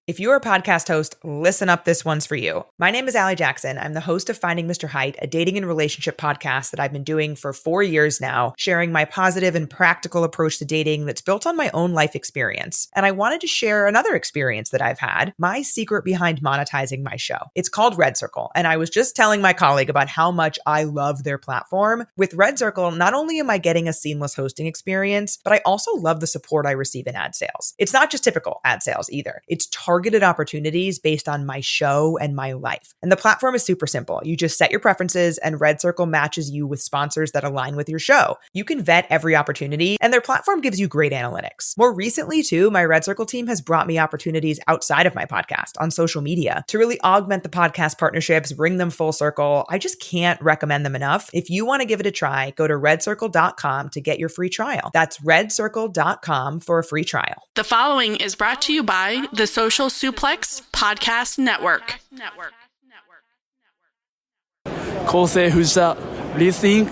If you're a podcast host, listen up, this one's for you. My name is Allie Jackson. I'm the host of Finding Mr. Height, a dating and relationship podcast that I've been doing for 4 years now, sharing my positive and practical approach to dating that's built on my own life experience. And I wanted to share another experience that I've had, my secret behind monetizing my show. It's called Red Circle, and I was just telling my colleague about how much I love their platform. With Red Circle, not only am I getting a seamless hosting experience, but I also love the support I receive in ad sales. It's not just typical ad sales either. It's targeted opportunities based on my show and my life. And the platform is super simple. You just set your preferences and Red Circle matches you with sponsors that align with your show. You can vet every opportunity and their platform gives you great analytics. More recently too, my Red Circle team has brought me opportunities outside of my podcast on social media to really augment the podcast partnerships, bring them full circle. I just can't recommend them enough. If you want to give it a try, go to redcircle.com to get your free trial. That's redcircle.com for a free trial. The following is brought to you by the Social Suplex Podcast Network. 構成藤田 Listening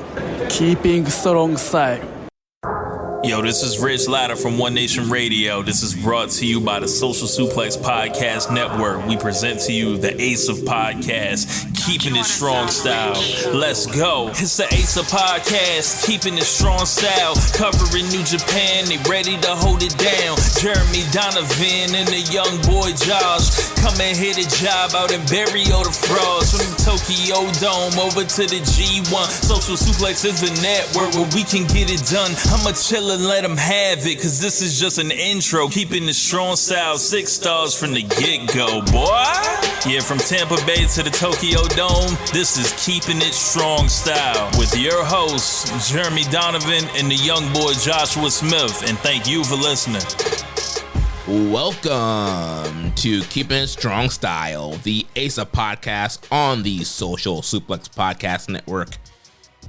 Keeping Strong Style. Yo, this is Rich Latta from One Nation Radio. This is brought to you by the Social Suplex Podcast Network. We present to you the Ace of Podcasts, Keepin' It Strong Style. Let's go. It's the Ace of Podcasts, Keepin' It Strong Style. Covering New Japan, they ready to hold it down. Jeremy Donovan and the young boy Josh. Come and hit a job out and bury all the frauds. From the Tokyo Dome over to the G1. Social Suplex is the network where we can get it done. I'ma chill and let them have it, cause this is just an intro. Keeping the strong style, 6 stars from the get-go, boy. Yeah, from Tampa Bay to the Tokyo Dome, this is Keeping It Strong Style with your hosts, Jeremy Donovan and the young boy Joshua Smith. And thank you for listening. Welcome to Keepin' It Strong Style, the Ace of Podcast on the Social Suplex Podcast Network.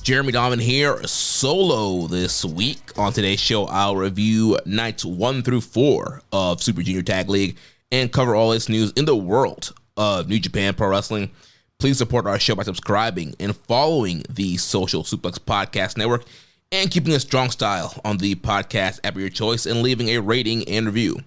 Jeremy Donovan here, solo this week. On today's show, I'll review nights 1 through 4 of Super Junior Tag League and cover all its news in the world of New Japan Pro Wrestling. Please support our show by subscribing and following the Social Suplex Podcast Network and Keeping It Strong Style on the podcast app of your choice and leaving a rating and review.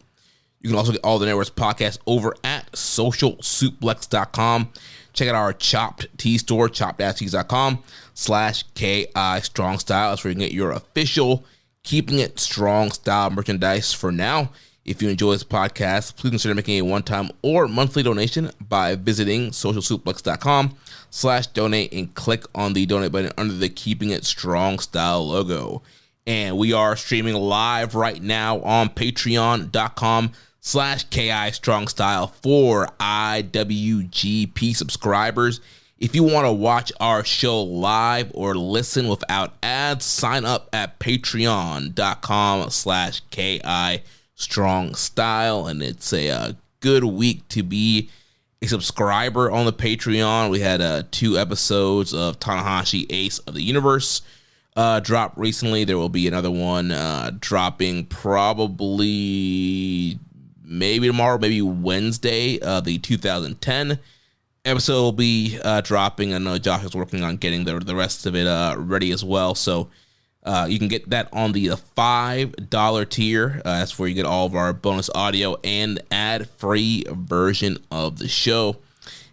You can also get all the network's podcasts over at socialsuplex.com. Check out our Chopped Tea store, chopped-tees.com/KI Strong Style. That's where you can get your official Keeping It Strong Style merchandise. For now, if you enjoy this podcast, please consider making a one-time or monthly donation by visiting socialsuplex.com/donate and click on the donate button under the Keeping It Strong Style logo. And we are streaming live right now on patreon.com/KI Strong Style for IWGP subscribers. If you want to watch our show live or listen without ads, sign up at patreon.com/KI Strong Style. And it's a good week to be a subscriber on the Patreon. We had 2 episodes of Tanahashi Ace of the Universe drop recently. There will be another one dropping probably maybe tomorrow, maybe Wednesday. The 2010 episode will be dropping. I know Josh is working on getting the rest of it ready as well. So you can get that on the $5 tier. That's where you get all of our bonus audio and ad-free version of the show.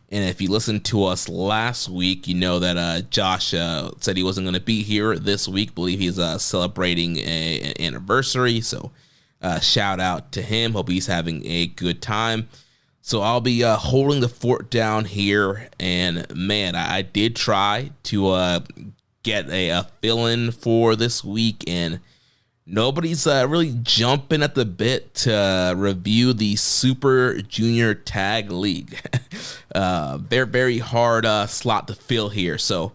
And if you listened to us last week, you know that Josh said he wasn't going to be here this week. I believe he's celebrating an anniversary. So shout out to him. Hope he's having a good time. So I'll be holding the fort down here. And man, I did try to get a fill-in for this week. And nobody's really jumping at the bit to review the Super Junior Tag League. They're very hard slot to fill here. So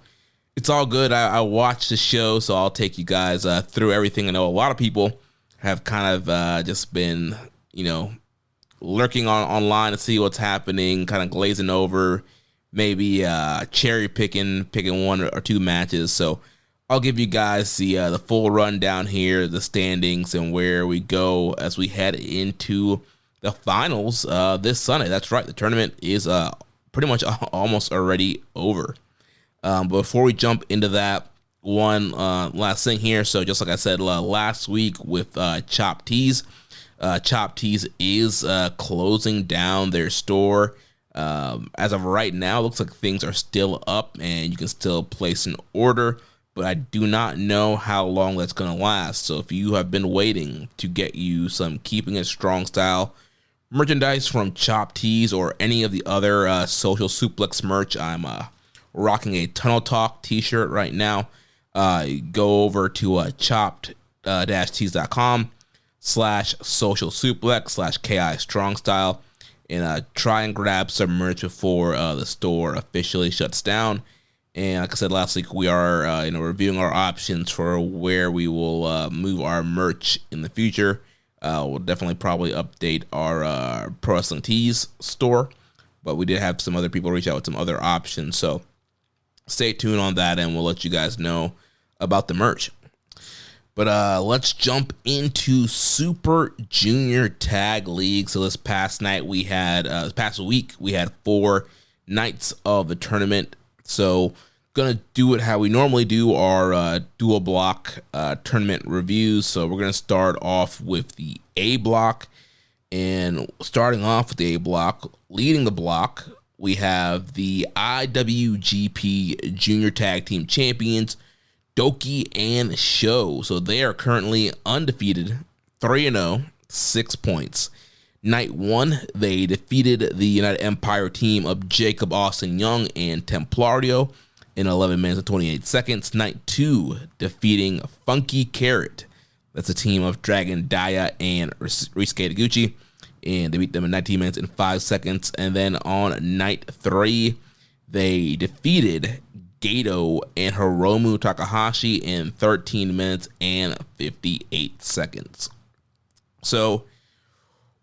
it's all good. I watched the show, so I'll take you guys through everything. I know a lot of people have kind of just been, lurking online to see what's happening, kind of glazing over, maybe cherry picking 1 or 2 matches. So I'll give you guys the full rundown here, the standings, and where we go as we head into the finals this Sunday. That's right, the tournament is pretty much almost already over. But before we jump into that, one last thing here. So just like I said last week with Chopped Tees, Chop Tees is closing down their store. As of right now, it looks like things are still up and you can still place an order, but I do not know how long that's going to last. So if you have been waiting to get you some Keeping It Strong Style merchandise from Chop Tees or any of the other Social Suplex merch, I'm rocking a Tunnel Talk t-shirt right now. Go over to chopped-tees.com/social suplex/KI Strong Style and try and grab some merch before the store officially shuts down. And like I said last week, we are reviewing our options for where we will move our merch in the future. We'll definitely probably update our Pro Wrestling Tees store, but we did have some other people reach out with some other options. So stay tuned on that, and we'll let you guys know about the merch. But let's jump into Super Junior Tag League. So this past week we had 4 nights of the tournament. So gonna do it how we normally do our dual block tournament reviews. So we're gonna start off with the A block, and starting off with the A block, leading the block, we have the IWGP Junior Tag Team Champions, Doki and Sho. So they are currently undefeated, 3-0, 6 points. Night 1, they defeated the United Empire team of Jacob Austin Young and Templario in 11 minutes and 28 seconds. Night 2, defeating Funky Carrot. That's a team of Dragon Daya and Risuke Taguchi, and they beat them in 19 minutes and 5 seconds. And then on night 3, they defeated Gato and Hiromu Takahashi in 13 minutes and 58 seconds. So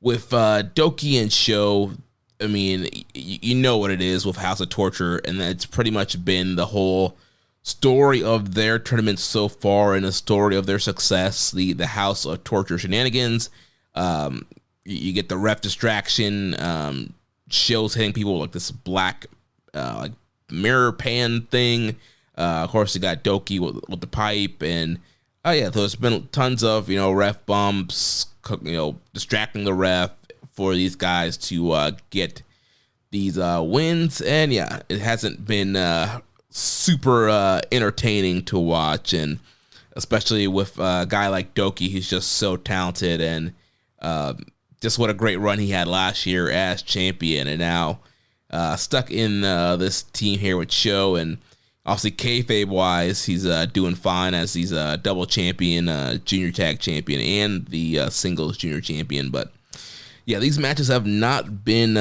with Doki and Sho, I mean, you know what it is with House of Torture, and that's pretty much been the whole story of their tournament so far and the story of their success, the House of Torture shenanigans. You get the ref distraction, Sho's hitting people with like this black like mirror pan thing. Of course, you got Doki with the pipe, and there's been tons of ref bumps, distracting the ref for these guys to get these wins. And it hasn't been super entertaining to watch, and especially with a guy like Doki, who's just so talented, and just what a great run he had last year as champion, and now stuck in this team here with Sho. And obviously kayfabe wise, he's doing fine as he's a double champion, junior tag champion, and the singles junior champion. But these matches have not been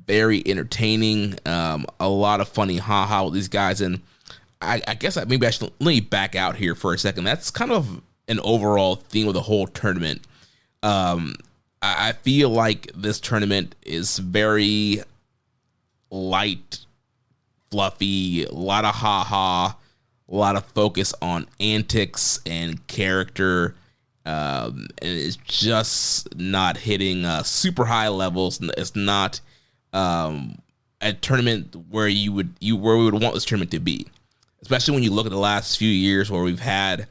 very entertaining. A lot of funny haha with these guys, and I guess maybe I should let me back out here for a second. That's kind of an overall theme of the whole tournament. I feel like this tournament is very light, fluffy, a lot of ha-ha, a lot of focus on antics and character, and it's just not hitting super high levels. It's not a tournament where we would want this tournament to be, especially when you look at the last few years where we've had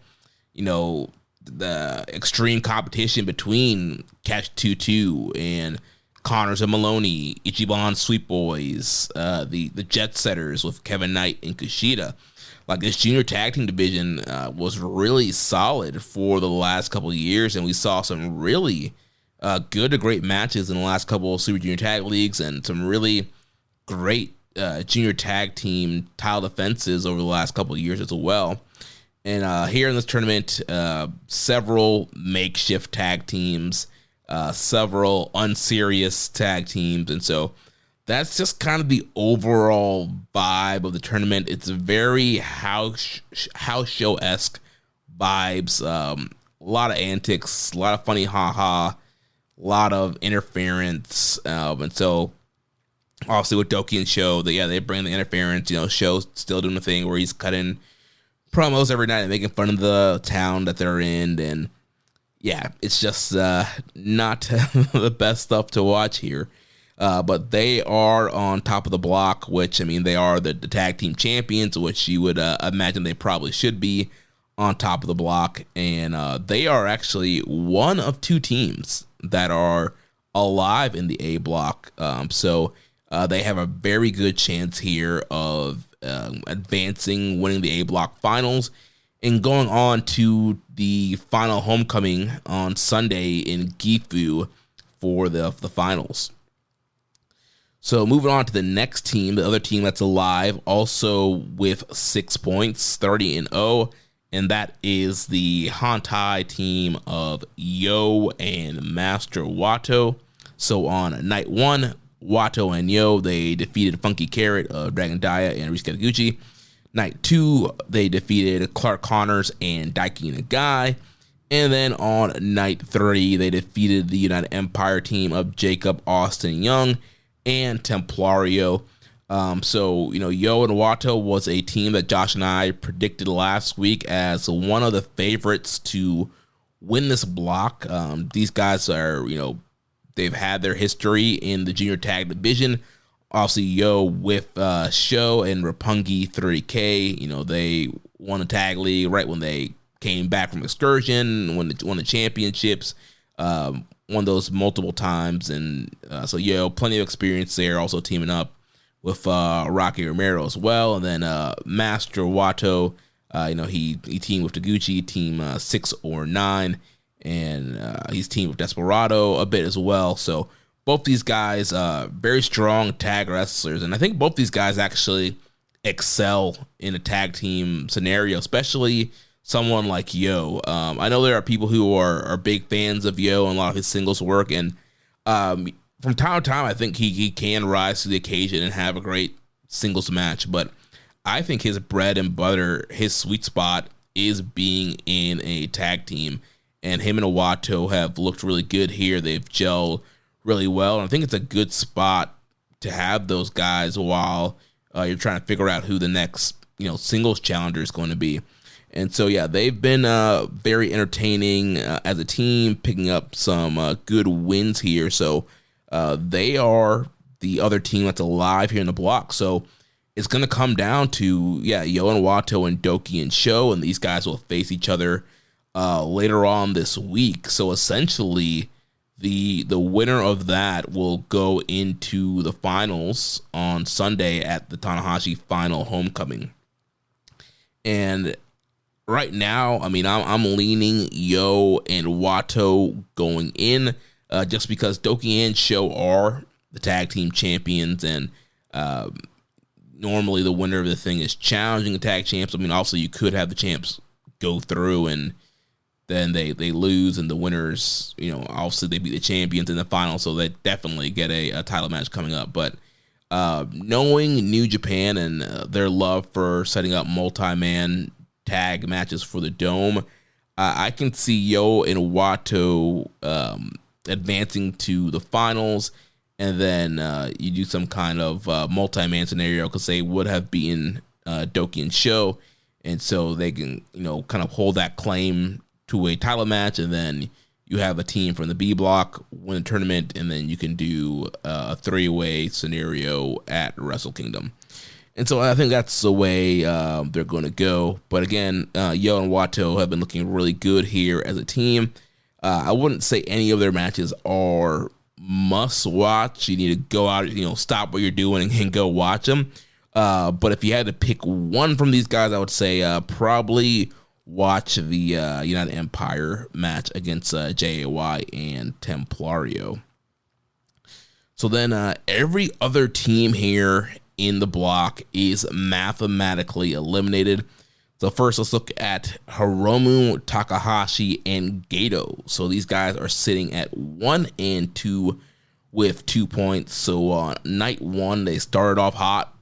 the extreme competition between Catch 2-2 and Connors and Maloney, Ichiban Sweet Boys, the Jet Setters with Kevin Knight and Kushida. Like, this junior tag team division was really solid for the last couple of years, and we saw some really good to great matches in the last couple of Super Junior Tag Leagues, and some really great junior tag team title defenses over the last couple of years as well. And here in this tournament, several makeshift tag teams, several unserious tag teams, and so that's just kind of the overall vibe of the tournament. It's very house show-esque vibes, a lot of antics, a lot of funny haha, a lot of interference, and so obviously with Doki and Sho, they bring the interference. Sho's still doing the thing where he's cutting promos every night and making fun of the town that they're in, and it's just not the best stuff to watch here. But they are on top of the block, which, I mean, they are the tag team champions, which you would imagine they probably should be on top of the block. And they are actually one of two teams that are alive in the A block. So they have a very good chance here of advancing, winning the A block finals, and going on to the final homecoming on Sunday in Gifu for the finals. So moving on to the next team, the other team that's alive, also with 6 points, 30-0, and that is the Hantai team of Yo and Master Wato. So on night 1, Wato and Yo, they defeated Funky Carrot of Dragon Dia and Risuke Taguchi. Night 2, they defeated Clark Connors and Daiki Nagai. And then on night 3, they defeated the United Empire team of Jacob Austin Young and Templario. So, Yo and Wato was a team that Josh and I predicted last week as one of the favorites to win this block. These guys are, they've had their history in the junior tag division. Obviously, Yo with Sho and Roppongi 30K, they won the tag league right when they came back from Excursion, won the championships, won those multiple times. And so Yo, plenty of experience there, also teaming up with Rocky Romero as well. And then Master Wato, he teamed with Taguchi, team 6 or 9. And he's teamed with Desperado a bit as well. So both these guys, very strong tag wrestlers. And I think both these guys actually excel in a tag team scenario, especially someone like Yo. I know there are people who are big fans of Yo and a lot of his singles work. And from time to time, I think he can rise to the occasion and have a great singles match. But I think his bread and butter, his sweet spot, is being in a tag team. And him and Wato have looked really good here. They've gelled really well. And I think it's a good spot to have those guys while you're trying to figure out who the next, singles challenger is going to be. And so, yeah, they've been very entertaining as a team, picking up some good wins here. So they are the other team that's alive here in the block. So it's going to come down to, Yo and Wato and Doki and Sho, and these guys will face each other later on this week. So essentially, the winner of that will go into the finals on Sunday at the Tanahashi Final Homecoming. And right now, I'm leaning Yo and Wato going in, just because Doki and Sho are the tag team champions, and normally the winner of the thing is challenging the tag champs. Also you could have the champs go through and then they lose, and the winners, obviously they beat the champions in the final, so they definitely get a title match coming up. But knowing New Japan and their love for setting up multi-man tag matches for the Dome, I can see Yo and Wato advancing to the finals, and then you do some kind of multi-man scenario, because they would have beaten Doki and Sho, and so they can kind of hold that claim to a title match, and then you have a team from the B block win a tournament, and then you can do a 3-way scenario at Wrestle Kingdom. And so I think that's the way they're going to go. But again, Yo and Wato have been looking really good here as a team. I wouldn't say any of their matches are must watch. You need to go out, stop what you're doing and go watch them. But if you had to pick one from these guys, I would say probably watch the United Empire match against JAY and Templario. So then every other team here in the block is mathematically eliminated. So first, let's look at Hiromu, Takahashi, and Gato. So these guys are sitting at 1 and 2 with 2 points. So on night 1, they started off hot.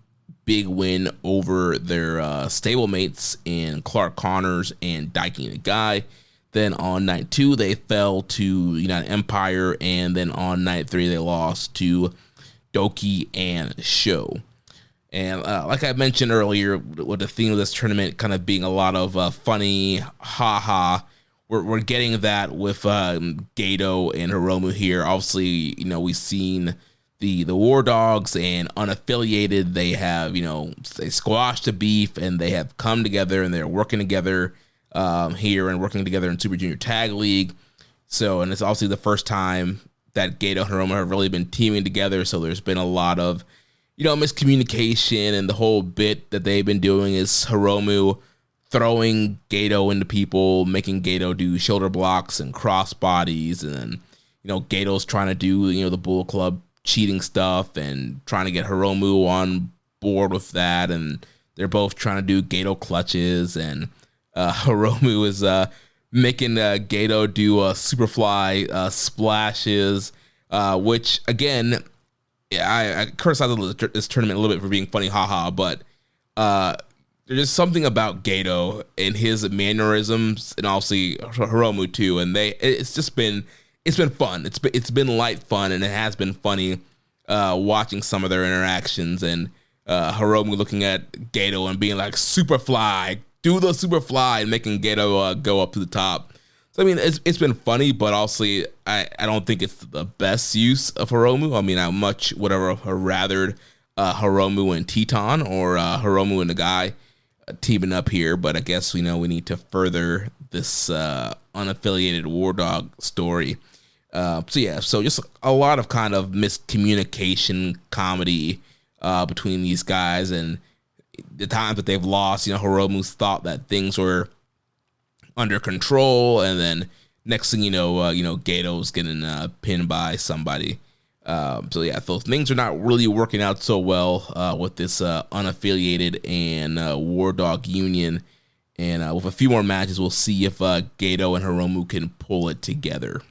Big win over their stablemates in Clark Connors and Daiki Nagai. Then on night 2, they fell to United Empire. And then on night 3, they lost to Doki and Sho. And like I mentioned earlier, with the theme of this tournament kind of being a lot of funny, ha-ha, we're getting that with Gato and Hiromu here. Obviously, we've seen the War Dogs and Unaffiliated. They have, they squashed the beef, and they have come together, and they're working together here and working together in Super Junior Tag League. So, and it's obviously the first time that Gedo and Hiromu have really been teaming together. So there's been a lot of, miscommunication, and the whole bit that they've been doing is Hiromu throwing Gedo into people, making Gedo do shoulder blocks and cross bodies. And then, Gato's trying to do, the Bull Club cheating stuff and trying to get Hiromu on board with that. And they're both trying to do Gedo clutches, and Hiromu is making Gedo do Superfly splashes, which, again, I criticized this tournament a little bit for being funny, haha, but there's just something about Gedo and his mannerisms, and obviously Hiromu too, and it's been fun. It's been light fun, and it has been funny watching some of their interactions, and Hiromu looking at Gedo and being like, Superfly, do the Superfly, and making Gedo go up to the top. So, I mean, it's been funny, but obviously I don't think it's the best use of Hiromu. I mean, I much would have rathered Hiromu and Teton, or Hiromu and the guy teaming up here, but I guess we need to further this unaffiliated War Dog story. So just a lot of kind of miscommunication comedy between these guys, and the times that they've lost, Hiromu's thought that things were under control, and then next thing Gato's getting pinned by somebody. So things are not really working out so well with this unaffiliated and War Dog union. And with a few more matches, we'll see if Gedo and Hiromu can pull it together.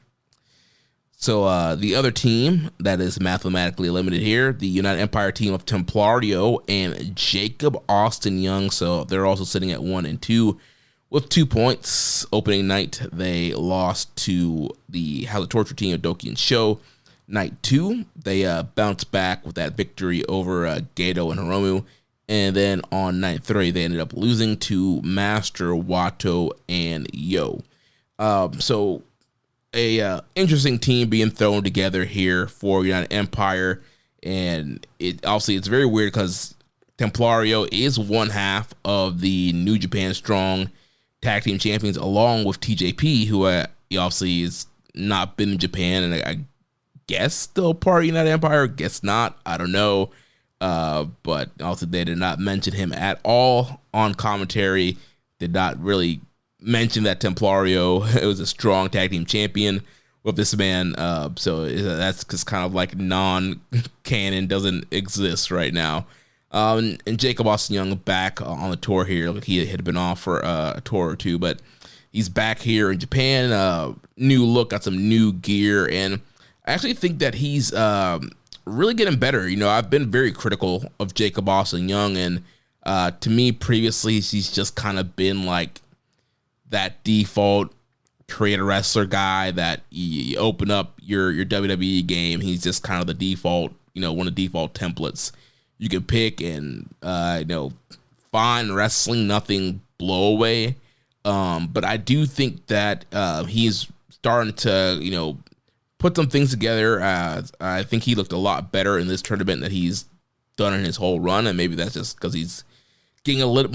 So the other team that is mathematically eliminated here, the United Empire team of Templario and Jacob Austin Young. So they're also sitting at 1 and 2 with 2 points. Opening night, they lost to the House of Torture team of Doki and Sho. Night 2, they bounced back with that victory over Gedo and Hiromu. And then on night 3, they ended up losing to Master, Wato, and Yo. So a interesting team being thrown together here for United Empire. And it's very weird because Templario is one half of the New Japan Strong Tag Team Champions, along with TJP, who obviously has not been in Japan, and I guess still part of United Empire, guess not, I don't know. But also they did not mention him at all on commentary, did not really mention that Templario was a strong tag team champion with this man. So that's just kind of like non-canon, doesn't exist right now. And Jacob Austin Young back on the tour here. He had been off for a tour or two, but he's back here in Japan. New look, got some new gear, and I actually think that he's really getting better. I've been very critical of Jacob Austin Young, and to me previously he's just kind of been like that default creator wrestler guy that you open up your WWE game, he's just kind of the default, one of the default templates you can pick, and fine wrestling, nothing blow away. But I do think that he's starting to put some things together. I think he looked a lot better in this tournament that he's done in his whole run, and maybe that's just because he's getting a little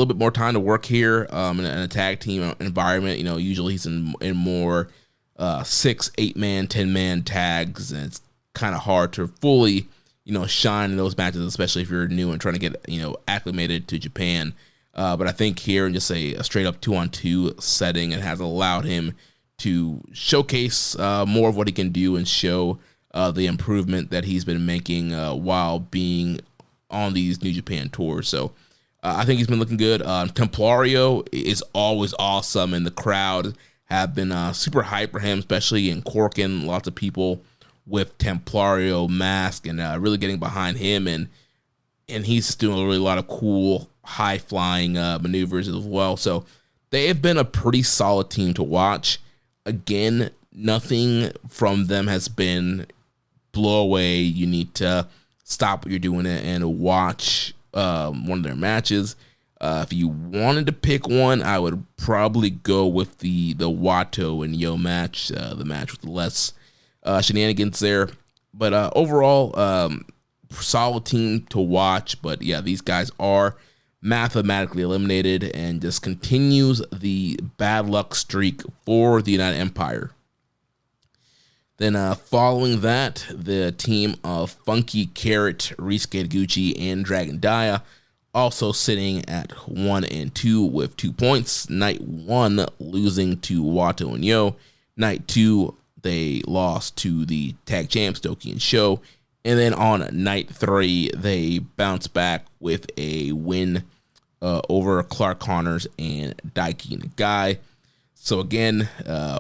bit more time to work here in a tag team environment. Usually he's in more 6, 8-man, 10-man tags, and it's kind of hard to fully shine in those matches, especially if you're new and trying to get acclimated to Japan. But I think here in just a straight up 2-on-2 setting, it has allowed him to showcase more of what he can do and show the improvement that he's been making while being on these New Japan tours. So I think he's been looking good. Templario is always awesome, and the crowd have been super hyped for him, especially in Corkin. Lots of people with Templario mask and really getting behind him, and he's just doing a lot of cool high flying maneuvers as well. So they have been a pretty solid team to watch. Again, nothing from them has been blow away. You need to stop what you're doing and watch one of their matches. If you wanted to pick one, I would probably go with the Wato and Yo match, the match with less shenanigans there. But overall, solid team to watch. But yeah, these guys are mathematically eliminated, and just continues the bad luck streak for the United Empire. Then following that, the team of Funky Carrot, Risuke Taguchi, and Dragon Dia also sitting at 1-2 with 2 points. Night 1 losing to Wato and Yo. Night 2 they lost to the tag champs Doki and Sho. And then on night 3 they bounced back with a win over Clark Connors and Daiki Nagai. So again,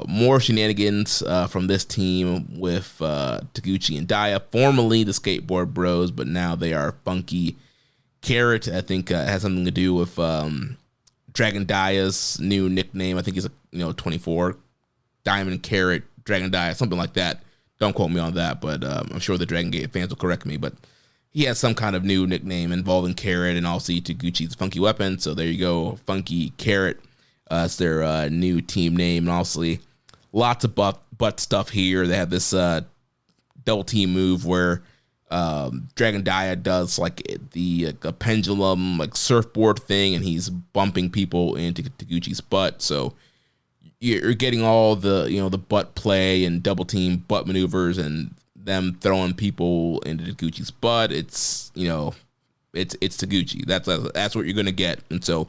more shenanigans from this team with Taguchi and Dia, formerly the Skateboard Bros, but now they are Funky Carrot. I think it has something to do with Dragon Dia's new nickname. I think he's 24, Diamond Carrot, Dragon Dia, something like that. Don't quote me on that, but I'm sure the Dragon Gate fans will correct me. But he has some kind of new nickname involving Carrot and also Taguchi's Funky Weapon. So there you go, Funky Carrot. It's their new team name. And obviously, lots of butt stuff here. They have this double team move where Dragon Dia does like a pendulum like surfboard thing, and he's bumping people into Taguchi's butt. So you're getting all the the butt play and double team butt maneuvers and them throwing people into Taguchi's butt. It's it's Taguchi. That's what you're gonna get. And so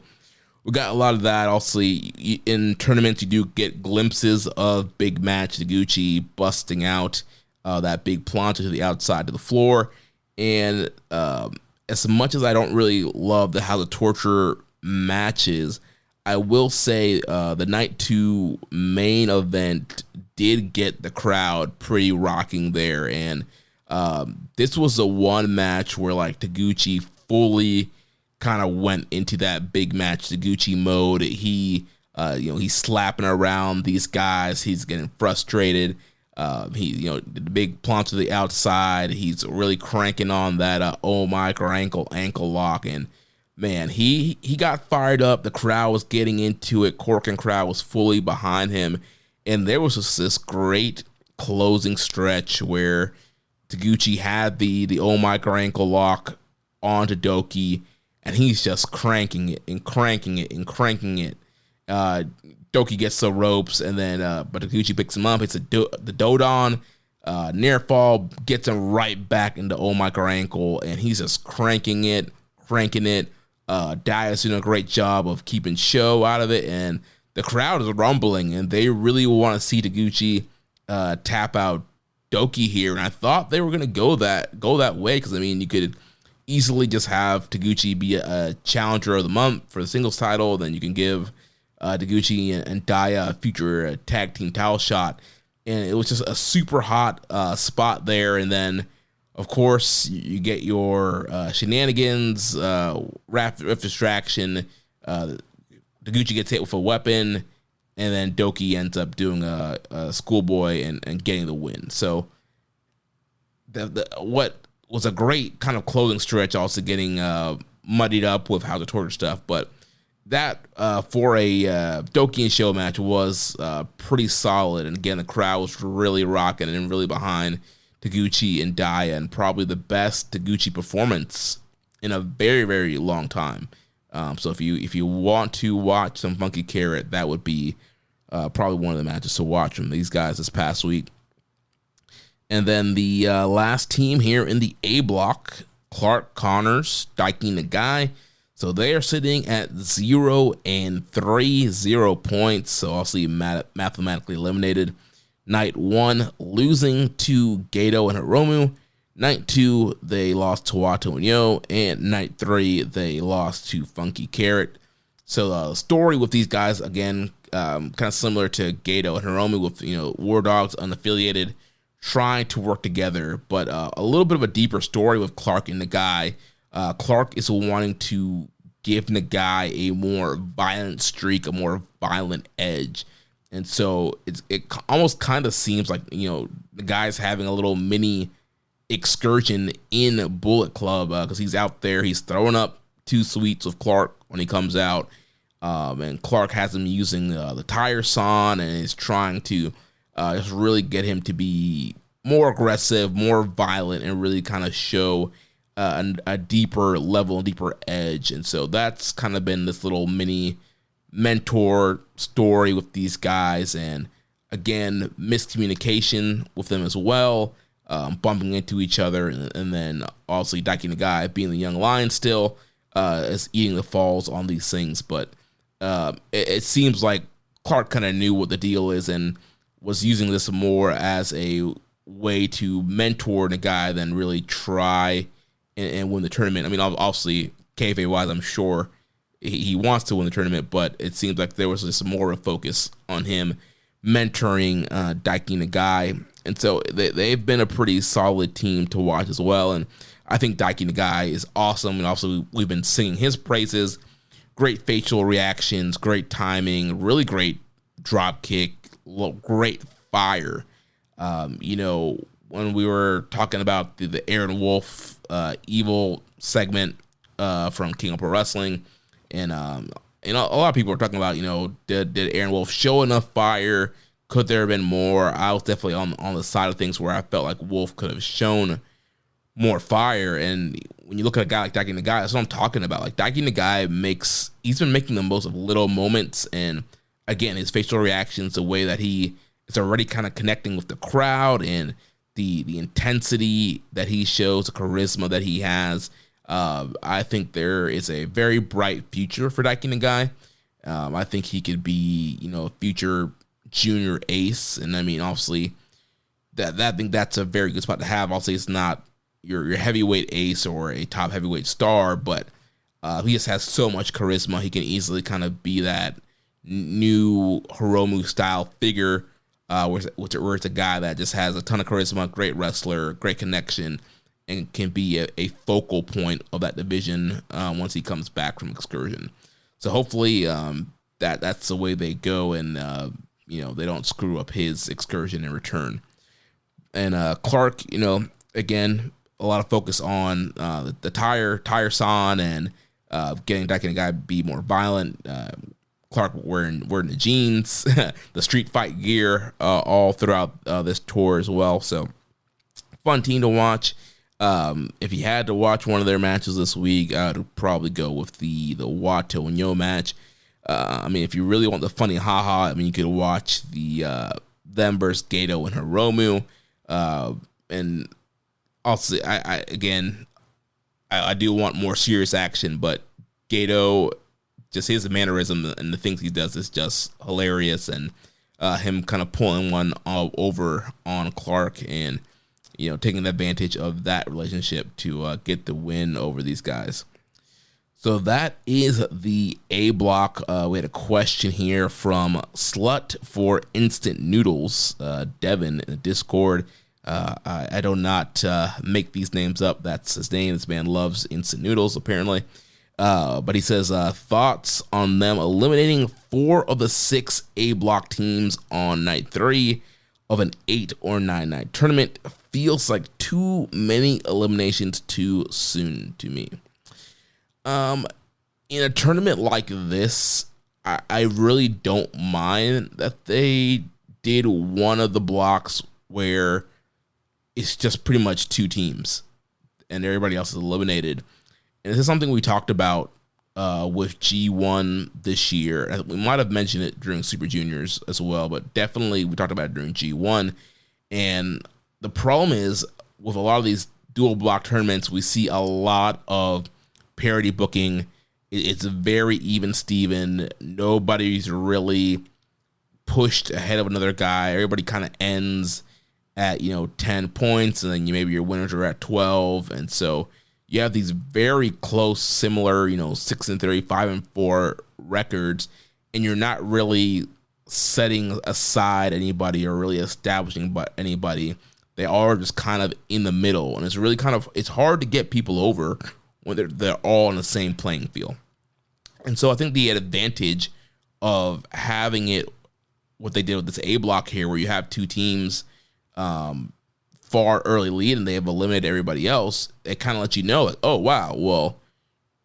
we got a lot of that. Also, in tournaments, you do get glimpses of big match Taguchi busting out that big plancha to the outside to the floor. And as much as I don't really love how the torture matches, I will say the night 2 main event did get the crowd pretty rocking there. And this was the one match where like Taguchi fully kind of went into that big match Taguchi mode. He he's slapping around these guys. He's getting frustrated. The big plancha to the outside. He's really cranking on that oh my ankle lock. And man, he got fired up. The crowd was getting into it. Corkin crowd was fully behind him. And there was just this great closing stretch where Taguchi had the oh my ankle lock onto Doki, and he's just cranking it and cranking it and cranking it. Doki gets the ropes, and then but Taguchi picks him up. It's the Dodon. Near fall gets him right back into oh my ankle, and he's just cranking it. Dia's doing a great job of keeping Sho out of it, and the crowd is rumbling, and they really want to see Taguchi tap out Doki here. And I thought they were going to go that way, because I mean, you could easily just have Taguchi be a challenger of the month for the singles title. Then you can give Taguchi and Dia a future tag team title shot. And it was just a super hot spot there. And then, of course, you get your shenanigans, rap distraction. Taguchi gets hit with a weapon, and then Doki ends up doing a schoolboy and getting the win. So what was a great kind of closing stretch, also getting muddied up with how the torture stuff. But that for a Doki and Sho match was pretty solid. And again, the crowd was really rocking and really behind Taguchi and Dia, and probably the best Taguchi performance in a very, very long time. So if you want to watch some Funky Carrot, that would be probably one of the matches to watch from these guys this past week. And then the last team here in the A block, Clark Connors, Daiki Nagai. So they are sitting at 0-3, 0 points. So obviously mathematically eliminated. Night 1, losing to Gato and Hiromu. Night 2, they lost to Wato and Yo. And night 3, they lost to Funky Carrot. So the story with these guys, again, kind of similar to Gato and Hiromu, with War Dogs unaffiliated, trying to work together, but a little bit of a deeper story with Clark and Nagai. Clark is wanting to give Nagai a more violent streak, a more violent edge. And so it almost kind of seems like, the guy's having a little mini excursion in Bullet Club, because he's out there, he's throwing up 2 sweets with Clark when he comes out. And Clark has him using the tire sawn and is trying to just really get him to be more aggressive, more violent, and really kind of show a deeper level, deeper edge. And so that's kind of been this little mini mentor story with these guys. And again, miscommunication with them as well, bumping into each other, and then obviously Daiki Nagai, being the young lion still, is eating the falls on these things. But it seems like Clark kind of knew what the deal is and was using this more as a way to mentor Nagai than really try and win the tournament. I mean, obviously, KFA-wise, I'm sure he wants to win the tournament, but it seems like there was just more of a focus on him mentoring Daiki Nagai. And so they've been a pretty solid team to watch as well. And I think Daiki Nagai is awesome. And also, we've been singing his praises. Great facial reactions, great timing, really great drop kick, great fire. When we were talking about the Aaron Wolf evil segment from King of Pro Wrestling, and a lot of people were talking about, did Aaron Wolf show enough fire? Could there have been more? I was definitely on the side of things where I felt like Wolf could have shown more fire. And when you look at a guy like Daiki Nagai, that's what I'm talking about. Like, Daiki Nagai he's been making the most of little moments, and again, his facial reactions, the way that he is already kind of connecting with the crowd, and the intensity that he shows, the charisma that he has. I think there is a very bright future for Daiki Nagai. I think he could be, a future junior ace. And I mean, obviously, I think that's a very good spot to have. Obviously, it's not your heavyweight ace or a top heavyweight star, but he just has so much charisma. He can easily kind of be that new Hiromu style figure, where it's a guy that just has a ton of charisma, great wrestler, great connection, and can be a focal point of that division once he comes back from excursion. So hopefully that's the way they go, and they don't screw up his excursion in return. And Clark, again, a lot of focus on the tire San, and getting Daiki Nagai to be more violent. Clark wearing the jeans, the street fight gear, all throughout this tour as well. So fun team to watch. If you had to watch one of their matches this week, I would probably go with the Wato and Yo match. If you really want the funny haha, you could watch the them versus Gato and Hiromu. And also, I do want more serious action, but Gato, just his mannerism and the things he does is just hilarious, and him kind of pulling one over on Clark and taking advantage of that relationship to get the win over these guys. So that is the A block. We had a question here from Slut for Instant Noodles, Devin, in the Discord. I do not make these names up. That's his name. This man loves instant noodles, apparently. But he says, thoughts on them eliminating 4 of the 6 A block teams on night 3 of an 8 or 9 night tournament. Feels like too many eliminations too soon to me. In a tournament like this, I really don't mind that they did one of the blocks where it's just pretty much 2 teams and everybody else is eliminated. And this is something we talked about with G1 this year. We might have mentioned it during Super Juniors as well, but definitely we talked about it during G1. And the problem is, with a lot of these dual block tournaments, we see a lot of parity booking. It's very even Steven. Nobody's really pushed ahead of another guy. Everybody kind of ends at 10 points, and then maybe your winners are at 12. And so you have these very close, similar, 6-3, 5-4 records, and you're not really setting aside anybody or really establishing anybody. They are just kind of in the middle, and it's really it's hard to get people over when they're all on the same playing field. And so I think the advantage of having it, what they did with this A block here, where you have 2 teams far early lead and they have eliminated everybody else, it kind of lets you know, like, oh wow, well,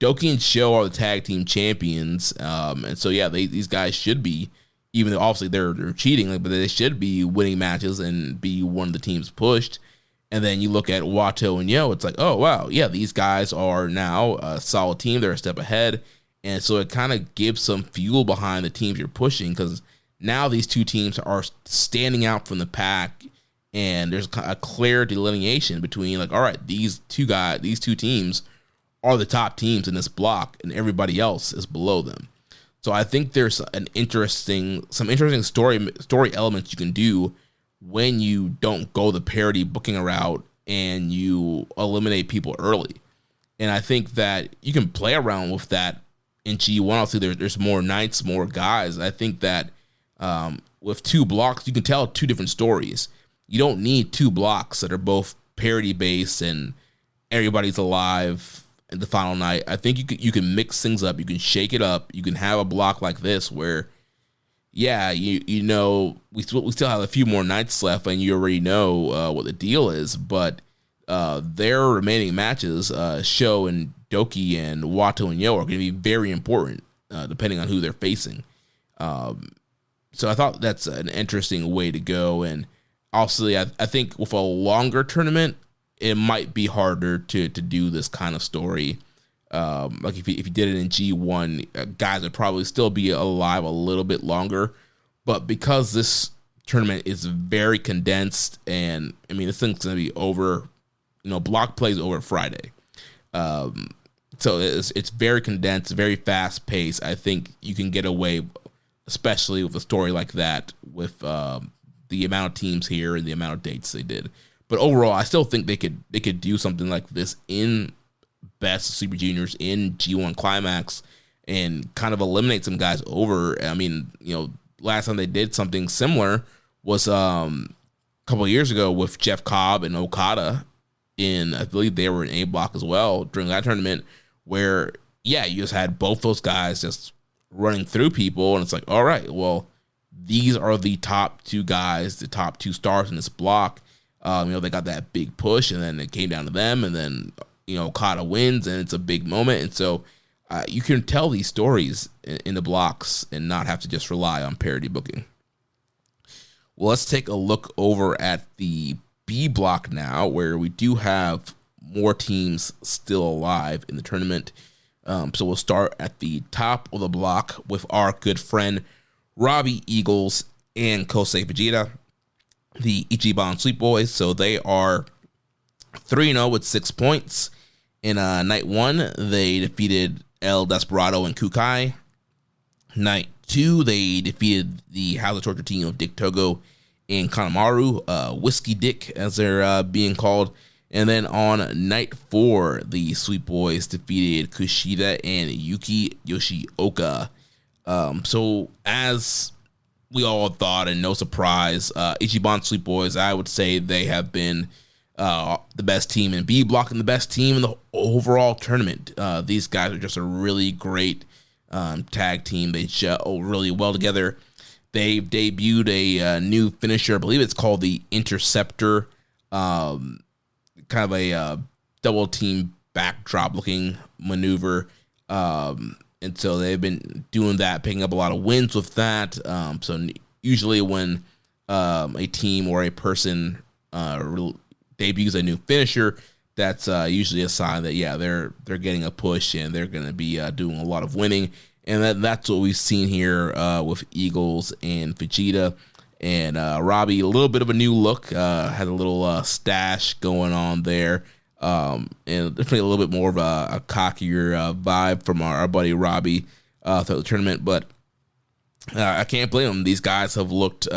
Doki and Sho are the tag team champions, and so yeah, these guys should be, even though obviously they're cheating, but they should be winning matches and be one of the teams pushed. And then you look at Wato and Yo, it's like, oh wow, yeah, these guys are now a solid team. They're a step ahead, and so it kind of gives some fuel behind the teams you're pushing, because now these two teams are standing out from the pack, and there's a clear delineation between like, all right, these two teams are the top teams in this block, and everybody else is below them. So I think there's some interesting story elements you can do when you don't go the parity booking route and you eliminate people early. And I think that you can play around with that in G1. Obviously, there's more nights, more guys. I think that with two blocks, you can tell two different stories. You don't need two blocks that are both parity based and everybody's alive in the final night. I think you can mix things up. You can shake it up. You can have a block like this where, yeah, you know, we still have a few more nights left, and you already know what the deal is. But their remaining matches, Sho and Doki and Wato and Yo, are going to be very important depending on who they're facing. So I thought that's an interesting way to go. And also, I think with a longer tournament, it might be harder to do this kind of story. Like if you did it in G1, guys would probably still be alive a little bit longer. But because this tournament is very condensed, and I mean, this thing's going to be over, block plays over Friday. So it's very condensed, very fast paced. I think you can get away, especially with a story like that, with the amount of teams here and the amount of dates they did. But overall, I still think they could do something like this in Best Super Juniors, in G1 Climax, and kind of eliminate some guys over. I mean, last time they did something similar was a couple of years ago with Jeff Cobb and Okada I believe they were in A block as well during that tournament, where, yeah, you just had both those guys just running through people, and it's like, all right, well, these are the top two guys, the top two stars in this block. They got that big push, and then it came down to them, and then, Okada wins, and it's a big moment. And so you can tell these stories in the blocks and not have to just rely on parity booking. Well, let's take a look over at the B block now, where we do have more teams still alive in the tournament. So we'll start at the top of the block with our good friend Robbie Eagles and Kosei Fujita, the Ichiban Sweet Boys. So they are 3-0 with 6 points. In night 1, they defeated El Desperado and Kukai. Night 2, they defeated the House of Torture team of Dick Togo and Kanemaru, Whiskey Dick as they're being called. And then on night 4, the Sweet Boys defeated Kushida and Yuki Yoshioka. So as we all thought, and no surprise, Ichiban Sweet Boys, I would say they have been the best team in B block and the best team in the overall tournament. These guys are just a really great tag team. They gel really well together. They've debuted a new finisher. I believe it's called the Interceptor. Kind of a double team backdrop looking maneuver. And so they've been doing that, picking up a lot of wins with that. So usually when a team or a person debuts a new finisher, that's usually a sign that, yeah, they're getting a push and they're going to be doing a lot of winning. And that's what we've seen here with Eagles and Vegeta. And Robbie, a little bit of a new look, had a little stash going on there. And definitely a little bit more of a cockier vibe from our buddy Robbie throughout the tournament. But I can't blame them. These guys have looked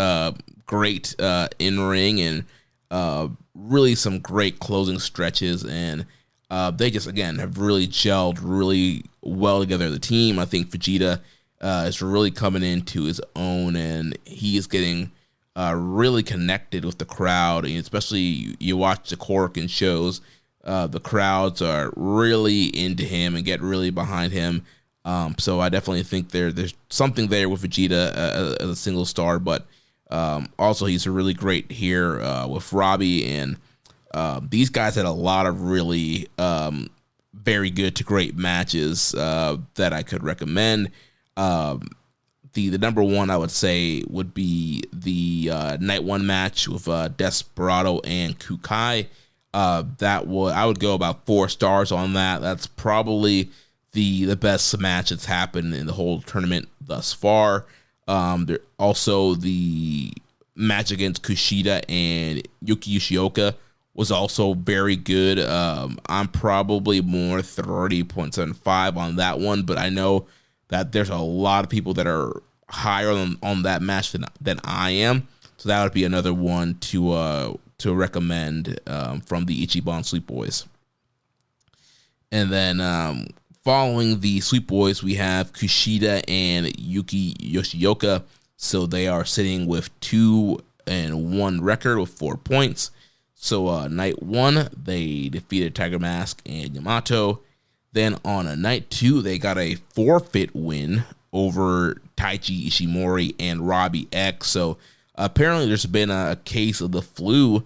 great in ring, and really some great closing stretches. And they just, again, have really gelled really well together as a team. I think Vegeta is really coming into his own, and he is getting really connected with the crowd. And especially you watch the Korakuen shows, the crowds are really into him and get really behind him. So I definitely think there's something there with Vegeta as a single star, but also he's really great here with Robbie. And these guys had a lot of really very good to great matches that I could recommend. The number one I would say would be the night 1 match with Desperado and Kukai. I would go about 4 stars on that. That's probably the best match that's happened in the whole tournament thus far. There also the match against Kushida and Yuki Yoshioka was also very good. I'm probably more 30.75 on that one, but I know that there's a lot of people that are higher on that match than I am. So that would be another one to recommend from the Ichiban Sweet Boys. And then following the Sweet Boys, we have Kushida and Yuki Yoshioka. So they are sitting with 2-1 record with 4 points. So night 1, they defeated Tiger Mask and Yamato. Then on night 2, they got a forfeit win over Taichi Ishimori and Robbie X. So apparently there's been a case of the flu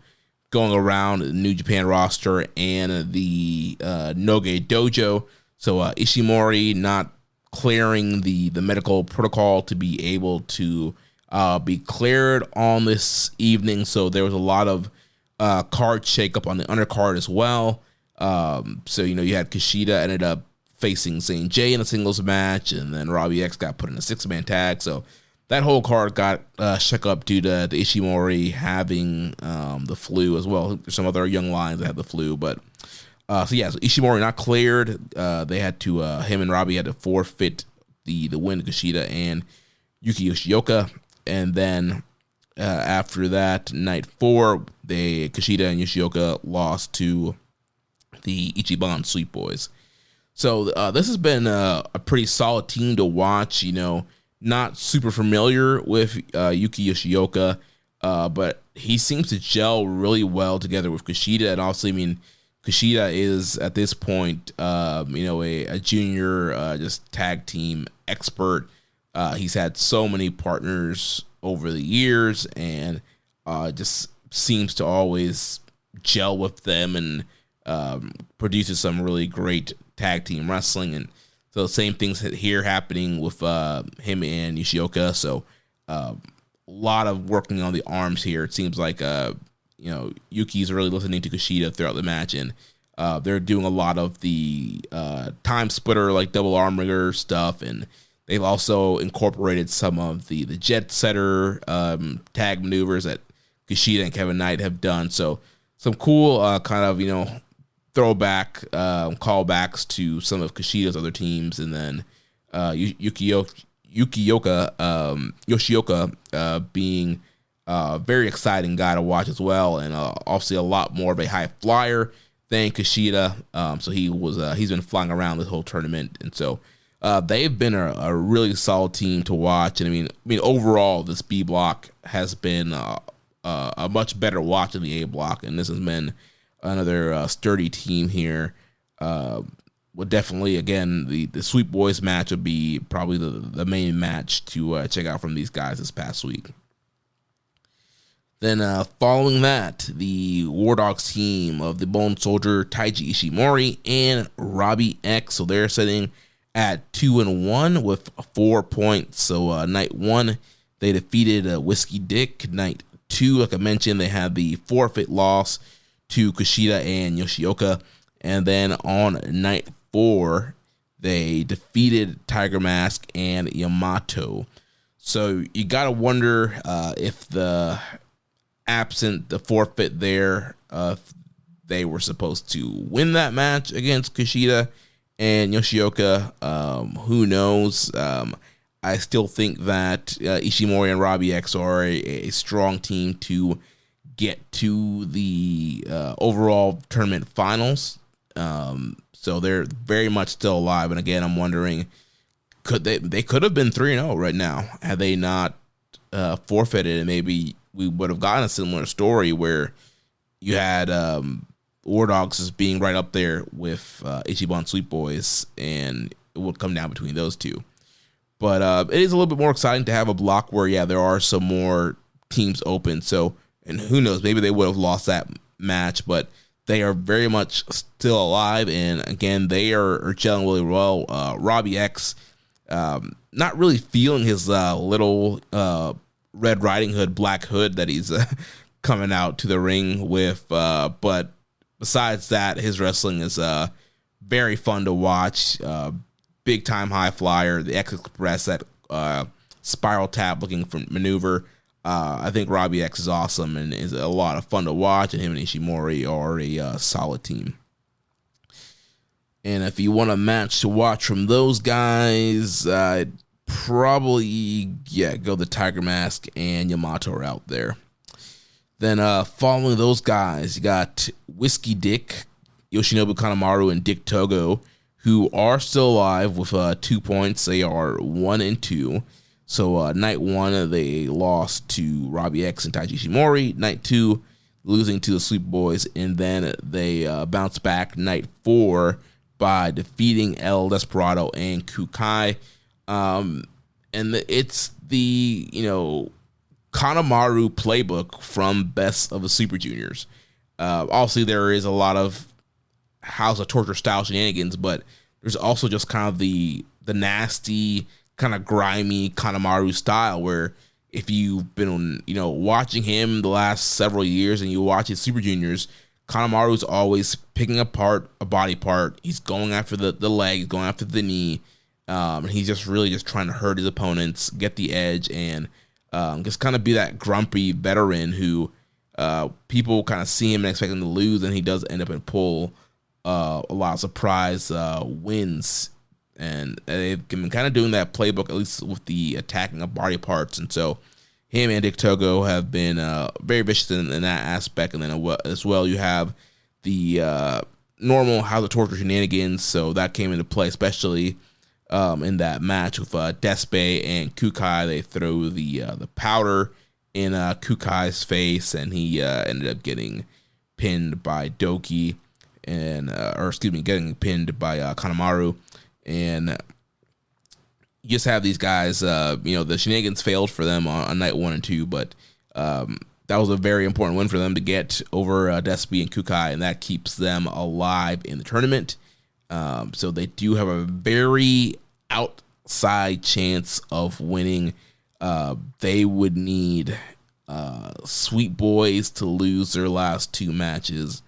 going around the New Japan roster and the Noge Dojo. So Ishimori not clearing the medical protocol to be able to be cleared on this evening. So there was a lot of card shakeup on the undercard as well. So, you had Kushida ended up facing St. J in a singles match, and then Robbie X got put in a 6-man tag. So that whole card got shook up due to the Ishimori having the flu as well. There's some other young lions that had the flu, but so Ishimori not cleared. They had to him and Robbie had to forfeit the win to Kushida and Yuki Yoshioka, and then after that, night 4, Kushida and Yoshioka lost to the Ichiban Sweet Boys. So this has been a pretty solid team to watch. Not super familiar with Yuki Yoshioka, but he seems to gel really well together with Kushida. And obviously, Kushida is at this point, a junior just tag team expert. He's had so many partners over the years, and just seems to always gel with them and produces some really great tag team wrestling. And so same things here happening with him and Yoshioka. So a lot of working on the arms here. It seems like Yuki's really listening to Kushida throughout the match, and they're doing a lot of the time splitter, like double arm wringer stuff, and they've also incorporated some of the jet setter tag maneuvers that Kushida and Kevin Knight have done. So some cool kind of, throwback callbacks to some of Kushida's other teams. And then Yoshioka being a very exciting guy to watch as well, and obviously a lot more of a high flyer than Kushida. So he's been flying around this whole tournament, and so they've been a really solid team to watch. And I mean overall, this B block has been a much better watch than the A block, and this has been another sturdy team here. Would definitely, again, the Sweet Boys match would be probably the main match to check out from these guys this past week. Then following that, the War Dogs team of the Bone Soldier, Taiji Ishimori, and Robbie X. So they're sitting at 2-1 with 4 points. So night 1, they defeated Whiskey Dick. Night 2, like I mentioned, they had the forfeit loss to Kushida and Yoshioka. And then on night 4, they defeated Tiger Mask and Yamato. So you got to wonder if the forfeit there, they were supposed to win that match against Kushida and Yoshioka. Who knows? I still think that Ishimori and Robbie X are a strong team to get to the overall tournament finals. So they're very much still alive. And again, I'm wondering, they could have been 3-0 right now had they not forfeited, and maybe we would have gotten a similar story where you had War Dogs as being right up there with Ichiban Sweet Boys, and it would come down between those two. But it is a little bit more exciting to have a block where, there are some more teams open. So, and who knows, maybe they would have lost that match, but they are very much still alive. And again, they are gelling really well. Robbie X, not really feeling his little Red Riding Hood black hood that he's coming out to the ring with. But besides that, his wrestling is very fun to watch. Big time high flyer, the X Express that spiral tap looking for maneuver. I think Robbie X is awesome and is a lot of fun to watch, and him and Ishimori are a solid team. And if you want a match to watch from those guys, I'd probably, go the Tiger Mask and Yamato are out there. Then following those guys, you got Whiskey Dick, Yoshinobu Kanemaru, and Dick Togo, who are still alive with 2 points. They are 1-2. So night 1, they lost to Robbie X and Taiji Ishimori. Night 2, losing to the Sweet Boys. And then they bounced back night 4 by defeating El Desperado and Kukai. And it's the, Kanemaru playbook from Best of the Super Juniors. Obviously, there is a lot of House of Torture style shenanigans, but there's also just kind of the nasty, kind of grimy Kanemaru style, where if you've been, watching him the last several years and you watch his Super Juniors, Kanemaru's always picking apart a body part. He's going after the leg, going after the knee. And he's just really just trying to hurt his opponents, get the edge, and just kind of be that grumpy veteran who people kind of see him and expect him to lose, and he does end up and pull a lot of surprise wins. And they've been kind of doing that playbook, at least with the attacking of body parts. And so him and Dick Togo have been very vicious in that aspect. And then as well, you have the normal House of Torture shenanigans. So that came into play, especially in that match with Despe and Kukai. They throw the powder in Kukai's face, and he ended up getting pinned by Doki, getting pinned by Kanemaru. And you just have these guys, the shenanigans failed for them on night 1 and 2, but that was a very important win for them to get over Despi and Kukai, and that keeps them alive in the tournament. So they do have a very outside chance of winning. They would need Sweet Boys to lose their last 2 matches.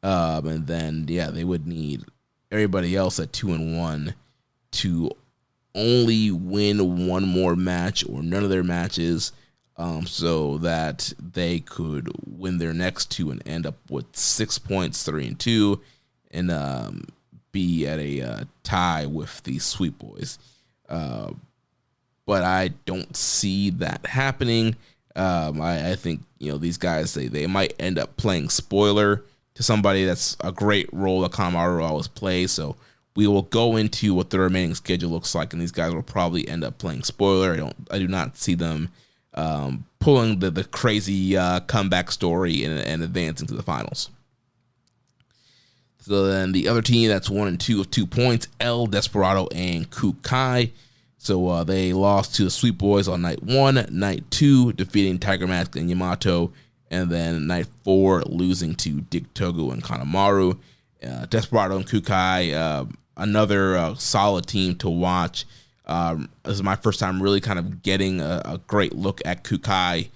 And then, they would need everybody else at 2-1 to only win one more match or none of their matches, so that they could win their next 2 and end up with 6 points, 3-2, and be at a tie with the Sweet Boys. But I don't see that happening. I think these guys they might end up playing spoiler to somebody. That's a great role that Kanemaru always plays. So we will go into what the remaining schedule looks like, and these guys will probably end up playing spoiler. I do not see them pulling the crazy comeback story and advancing to the finals. So then the other team that's 1-2 with 2 points, El Desperado and Kukai. So they lost to the Sweet Boys on night 1, night 2, defeating Tiger Mask and Yamato, and then night 4, losing to Dick Togo and Kanemaru. Desperado and Kukai, another solid team to watch. This is my first time really kind of getting a great look at Kukai.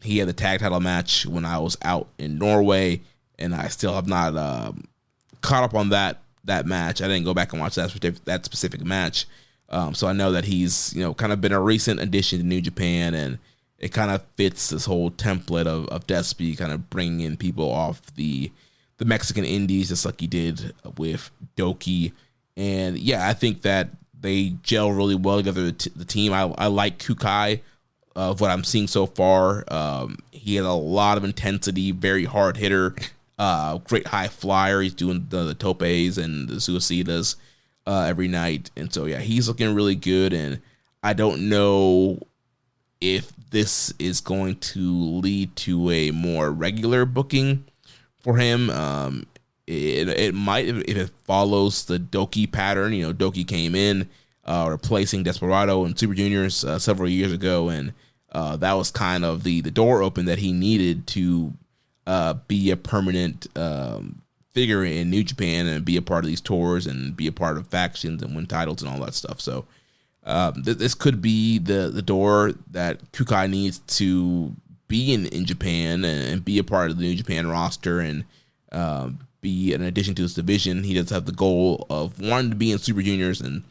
He had the tag title match when I was out in Norway, and I still have not caught up on that match. I didn't go back and watch that specific match. So I know that he's kind of been a recent addition to New Japan, and it kind of fits this whole template of Despy kind of bringing in people off the Mexican indies, just like he did with Doki. And I think that they gel really well together, the team. I like Kukai of what I'm seeing so far. He had a lot of intensity, very hard hitter, great high flyer. He's doing the topes and the suicidas every night. And so, he's looking really good. And I don't know if this is going to lead to a more regular booking for him. It might if it follows the Doki pattern. Doki came in replacing Desperado and Super Juniors several years ago, and that was kind of the door open that he needed to be a permanent figure in New Japan and be a part of these tours and be a part of factions and win titles and all that stuff. So this could be the door that Kukai needs to be in Japan and be a part of the New Japan roster and be an addition to this division. He does have the goal of wanting to be in Super Juniors, and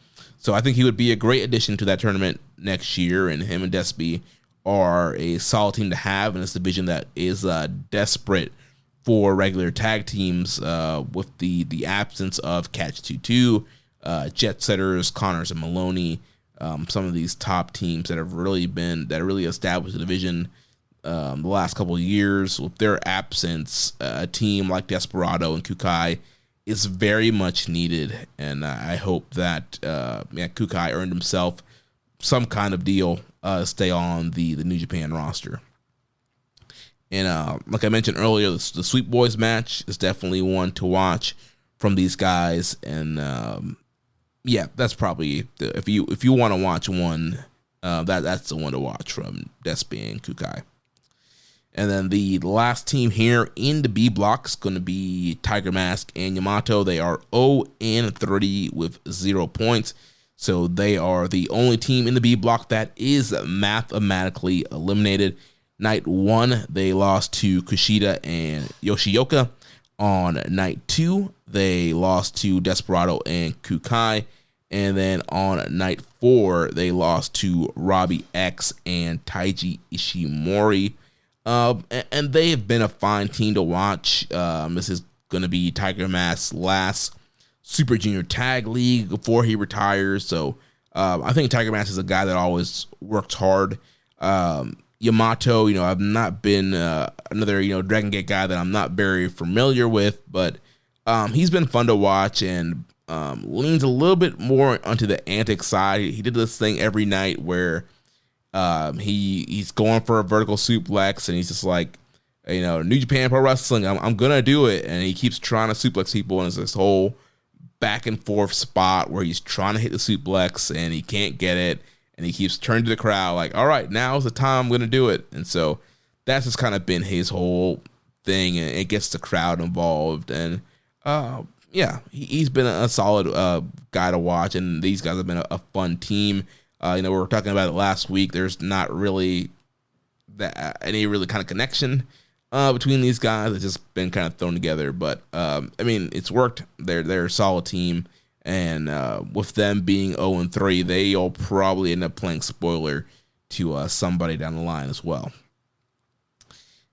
So I think he would be a great addition to that tournament next year, and him and Despy are a solid team to have in this division that is desperate for regular tag teams with the absence of Catch 22, Jet Setters, Connors, and Maloney. Some of these top teams that have really established the division the last couple of years. With their absence, a team like Desperado and Kukai is very much needed, and I hope that Kukai earned himself some kind of deal to stay on the New Japan roster. And like I mentioned earlier, the Sweet Boys match is definitely one to watch from these guys. And that's probably if you want to watch one, that's the one to watch from Despy and Kukai. And then the last team here in the B block is going to be Tiger Mask and Yamato. They are 0-30 with 0 points. So they are the only team in the B block that is mathematically eliminated. Night 1, they lost to Kushida and Yoshioka. On night 2, they lost to Desperado and Kukai. And then on night 4, they lost to Robbie X and Taiji Ishimori. And they have been a fine team to watch. This is going to be Tiger Mask's last Super Junior Tag League before he retires. So I think Tiger Mask is a guy that always works hard. Yamato, I've not been another, Dragon Gate guy that I'm not very familiar with, but he's been fun to watch and leans a little bit more onto the antic side. He did this thing every night where he's going for a vertical suplex, and he's just like, New Japan Pro Wrestling, I'm gonna do it, and he keeps trying to suplex people, and it's this whole back and forth spot where he's trying to hit the suplex and he can't get it. And he keeps turning to the crowd like, all right, now's the time I'm going to do it. And so that's just kind of been his whole thing. And it gets the crowd involved. And, he's been a solid guy to watch. And these guys have been a fun team. We were talking about it last week. There's not really any really kind of connection between these guys. It's just been kind of thrown together. But, it's worked. They're a solid team. And with them being 0-3, they'll probably end up playing spoiler to somebody down the line as well.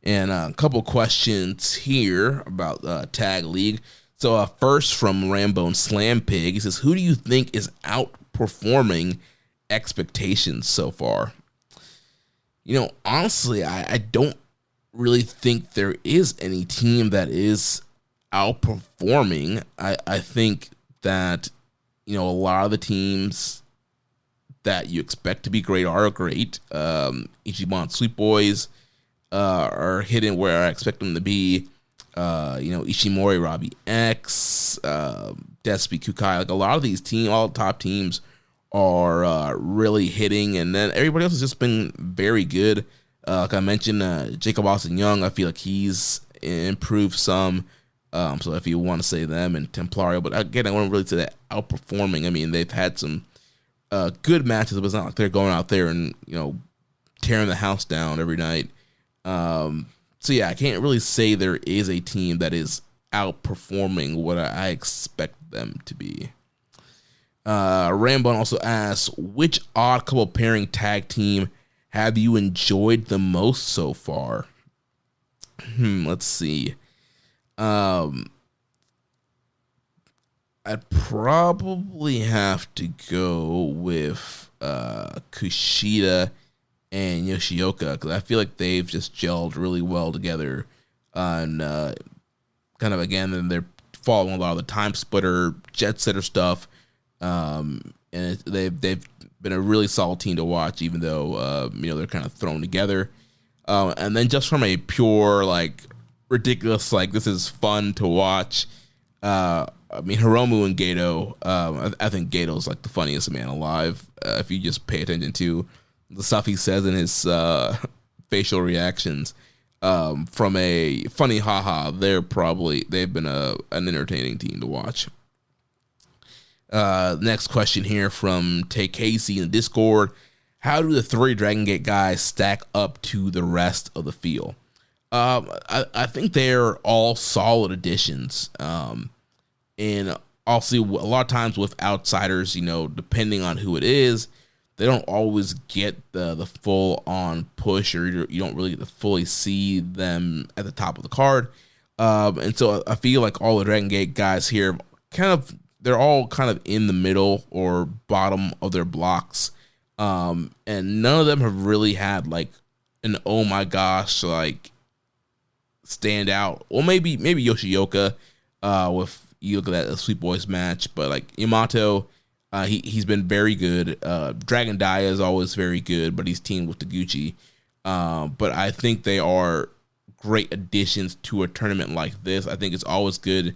And a couple questions here about Tag League. So first from Rambone Slam Pig, he says, who do you think is outperforming expectations so far? Honestly, I don't really think there is any team that is outperforming. I think that, a lot of the teams that you expect to be great are great. Ichiban Sweet Boys are hitting where I expect them to be. Ishimori, Robbie X, Despy, Kukai. Like a lot of these all top teams are really hitting, and then everybody else has just been very good. Like I mentioned, Jacob Austin Young, I feel like he's improved some. So if you want to say them and Templario, but again, I wouldn't really say that outperforming. They've had some good matches, but it's not like they're going out there and, tearing the house down every night. I can't really say there is a team that is outperforming what I expect them to be. Rambone also asks, which odd couple pairing tag team have you enjoyed the most so far? Let's see. I'd probably have to go with Kushida and Yoshioka, because I feel like they've just gelled really well together. And kind of, again, they're following a lot of the Time Splitter, Jet Setter stuff. And they've been a really solid team to watch, even though, they're kind of thrown together. And then just from a pure, ridiculous, this is fun to watch. Hiromu and Gato, I think Gato's the funniest man alive. If you just pay attention to the stuff he says in his facial reactions, from a funny haha, they've been an entertaining team to watch. Next question here from Take Casey in the Discord. How do the 3 Dragon Gate guys stack up to the rest of the field? I think they're all solid additions. And also, a lot of times with outsiders, depending on who it is, they don't always get the full on push, or you don't really get to fully see them at the top of the card. And so I feel like all the Dragon Gate guys here they're all kind of in the middle or bottom of their blocks. And none of them have really had like an oh my gosh, like stand out. Well, maybe Yoshioka, with you look at that Sweet Boys match, but like Yamato, he's been very good. Dragon Dia is always very good, but he's teamed with Taguchi. But I think they are great additions to a tournament like this. I think it's always good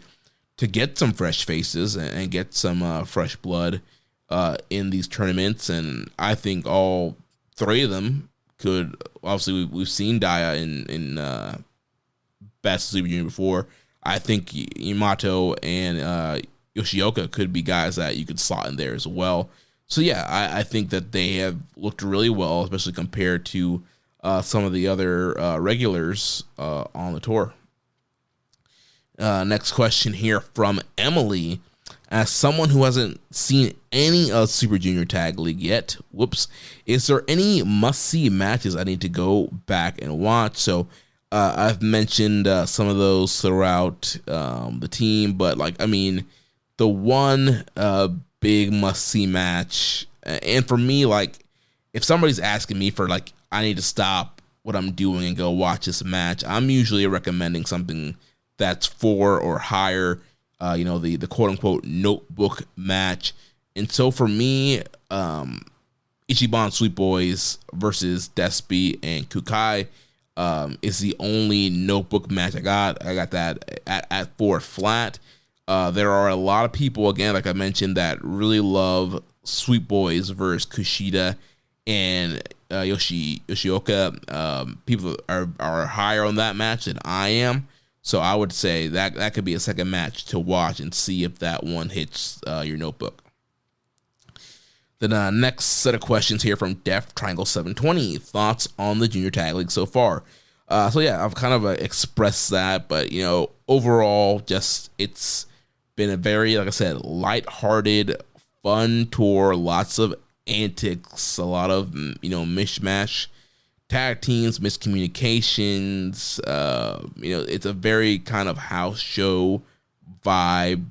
to get some fresh faces and get some fresh blood in these tournaments. And I think all three of them could, obviously we've seen Dia in Best Super Junior before. I think Yamato and Yoshioka could be guys that you could slot in there as well. So yeah, I think that they have looked really well, especially compared to some of the other regulars on the tour. Next question here from Emily. As someone who hasn't seen any of Super Junior Tag League yet, is there any must-see matches I need to go back and watch? So I've mentioned some of those throughout the team, but the one big must-see match, and for me, like, if somebody's asking me for, like, I need to stop what I'm doing and go watch this match, I'm usually recommending something that's 4 or higher, the quote-unquote notebook match. And so for me, Ichiban Sweet Boys versus Despy and Kukai is the only notebook match I got. I got that at 4 flat. There are a lot of people, again, like I mentioned, that really love Sweet Boys versus Kushida and Yoshioka. People are higher on that match than I am. So I would say that could be a second match to watch and see if that one hits your notebook. The next set of questions here from Def Triangle 720. Thoughts on the Junior Tag League so far? So yeah, I've kind of expressed that, but overall, just it's been a very, like I said, lighthearted, fun tour. Lots of antics, a lot of mishmash tag teams, miscommunications. It's a very kind of house show vibe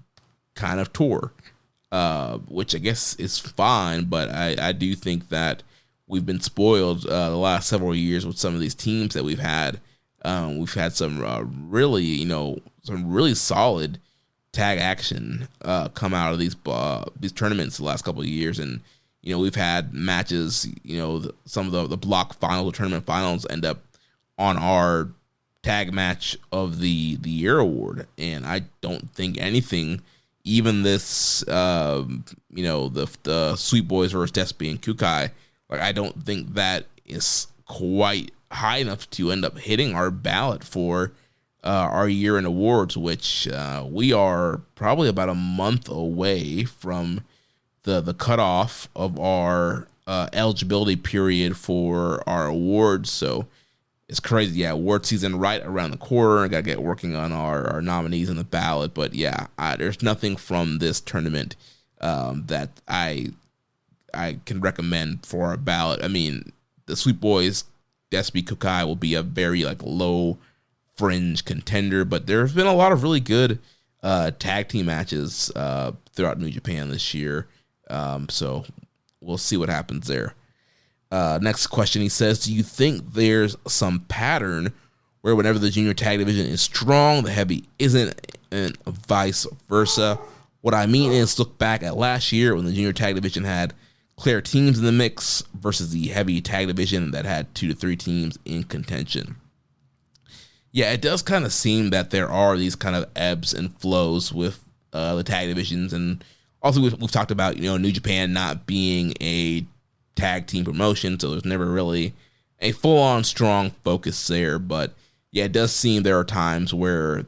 kind of tour, which I guess is fine, but I do think that we've been spoiled the last several years with some of these teams that we've had. We've had some really solid tag action come out of these tournaments the last couple of years, and we've had matches. Some of the block finals, the tournament finals, end up on our tag match of the year award, and I don't think anything, even this the Sweet Boys versus Despy and Kukai, like, I don't think that is quite high enough to end up hitting our ballot for our year in awards, which we are probably about a month away from the cutoff of our eligibility period for our awards. So it's crazy. Yeah, award season right around the corner. I got to get working on our nominees in the ballot. But yeah, there's nothing from this tournament that I can recommend for our ballot. I mean, the Sweet Boys, Despy, Kukai will be a very low fringe contender, but there's been a lot of really good tag team matches throughout New Japan this year. So we'll see what happens there. Next question, he says, do you think there's some pattern where whenever the junior tag division is strong, the heavy isn't, and vice versa? What I mean is, look back at last year when the junior tag division had clear teams in the mix versus the heavy tag division that had 2 to 3 teams in contention. Yeah, it does kind of seem that there are these kind of ebbs and flows with the tag divisions, and also we've talked about New Japan not being a tag team promotion, so there's never really a full-on strong focus there. But yeah, it does seem there are times where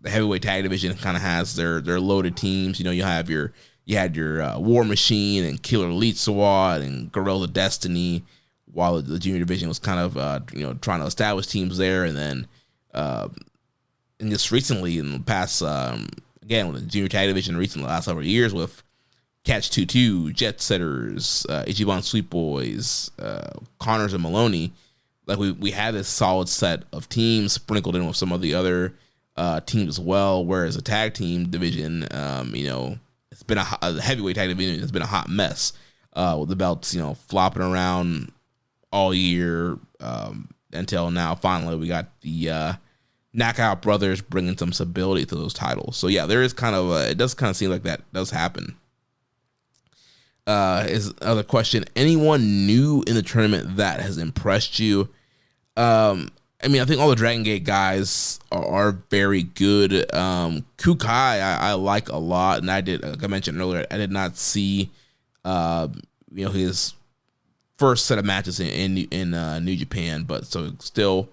the heavyweight tag division kind of has their loaded teams. You had your War Machine and Killer Elite Squad and Guerrilla Destiny, while the junior division was kind of trying to establish teams there. And then and just recently in the past again, with the junior tag division recently the last several years with Catch 2-2, Jet Setters, Ichiban Sweet Boys, Connors and Maloney. Like we had this solid set of teams sprinkled in with some of the other teams as well. Whereas a tag team division, it's been a heavyweight tag division. It's been a hot mess with the belts, flopping around all year until now. Finally, we got the Knockout Brothers bringing some stability to those titles. So yeah, there is it does kind of seem like that does happen. Is another question. Anyone new in the tournament that has impressed you? I think all the Dragon Gate guys are very good. Kukai, I like a lot, and like I mentioned earlier, I did not see, his first set of matches in New Japan, but so still,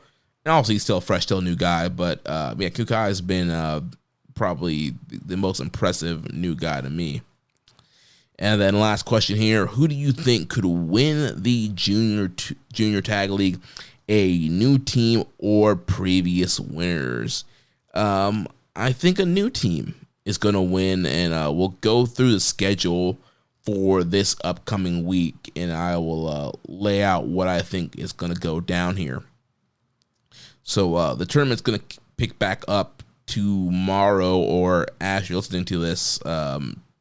and obviously he's still a fresh, still new guy, but Kukai has been probably the most impressive new guy to me. And then last question here, who do you think could win the junior tag league? A new team or previous winners? I think a new team is going to win, and we'll go through the schedule for this upcoming week, and I will lay out what I think is going to go down here. So the tournament's going to pick back up tomorrow, or as you're listening to this,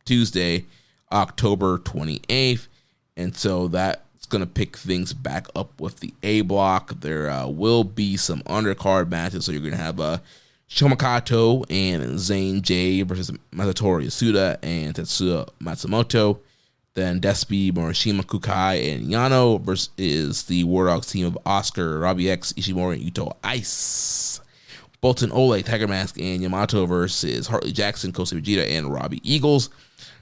Tuesday, October 28th, and so that's going to pick things back up with the A block. There will be some undercard matches, so you're going to have Shomakato and Zayn J versus Masatori Yasuda and Tetsuya Matsumoto. Then Despi, Morishima, Kukai, and Yano versus the War Dogs team of Oscar, Robbie X, Ishimori, and Yuto Ice. Bolton Ole, Tiger Mask, and Yamato versus Hartley Jackson, Kosei Vegeta, and Robbie Eagles.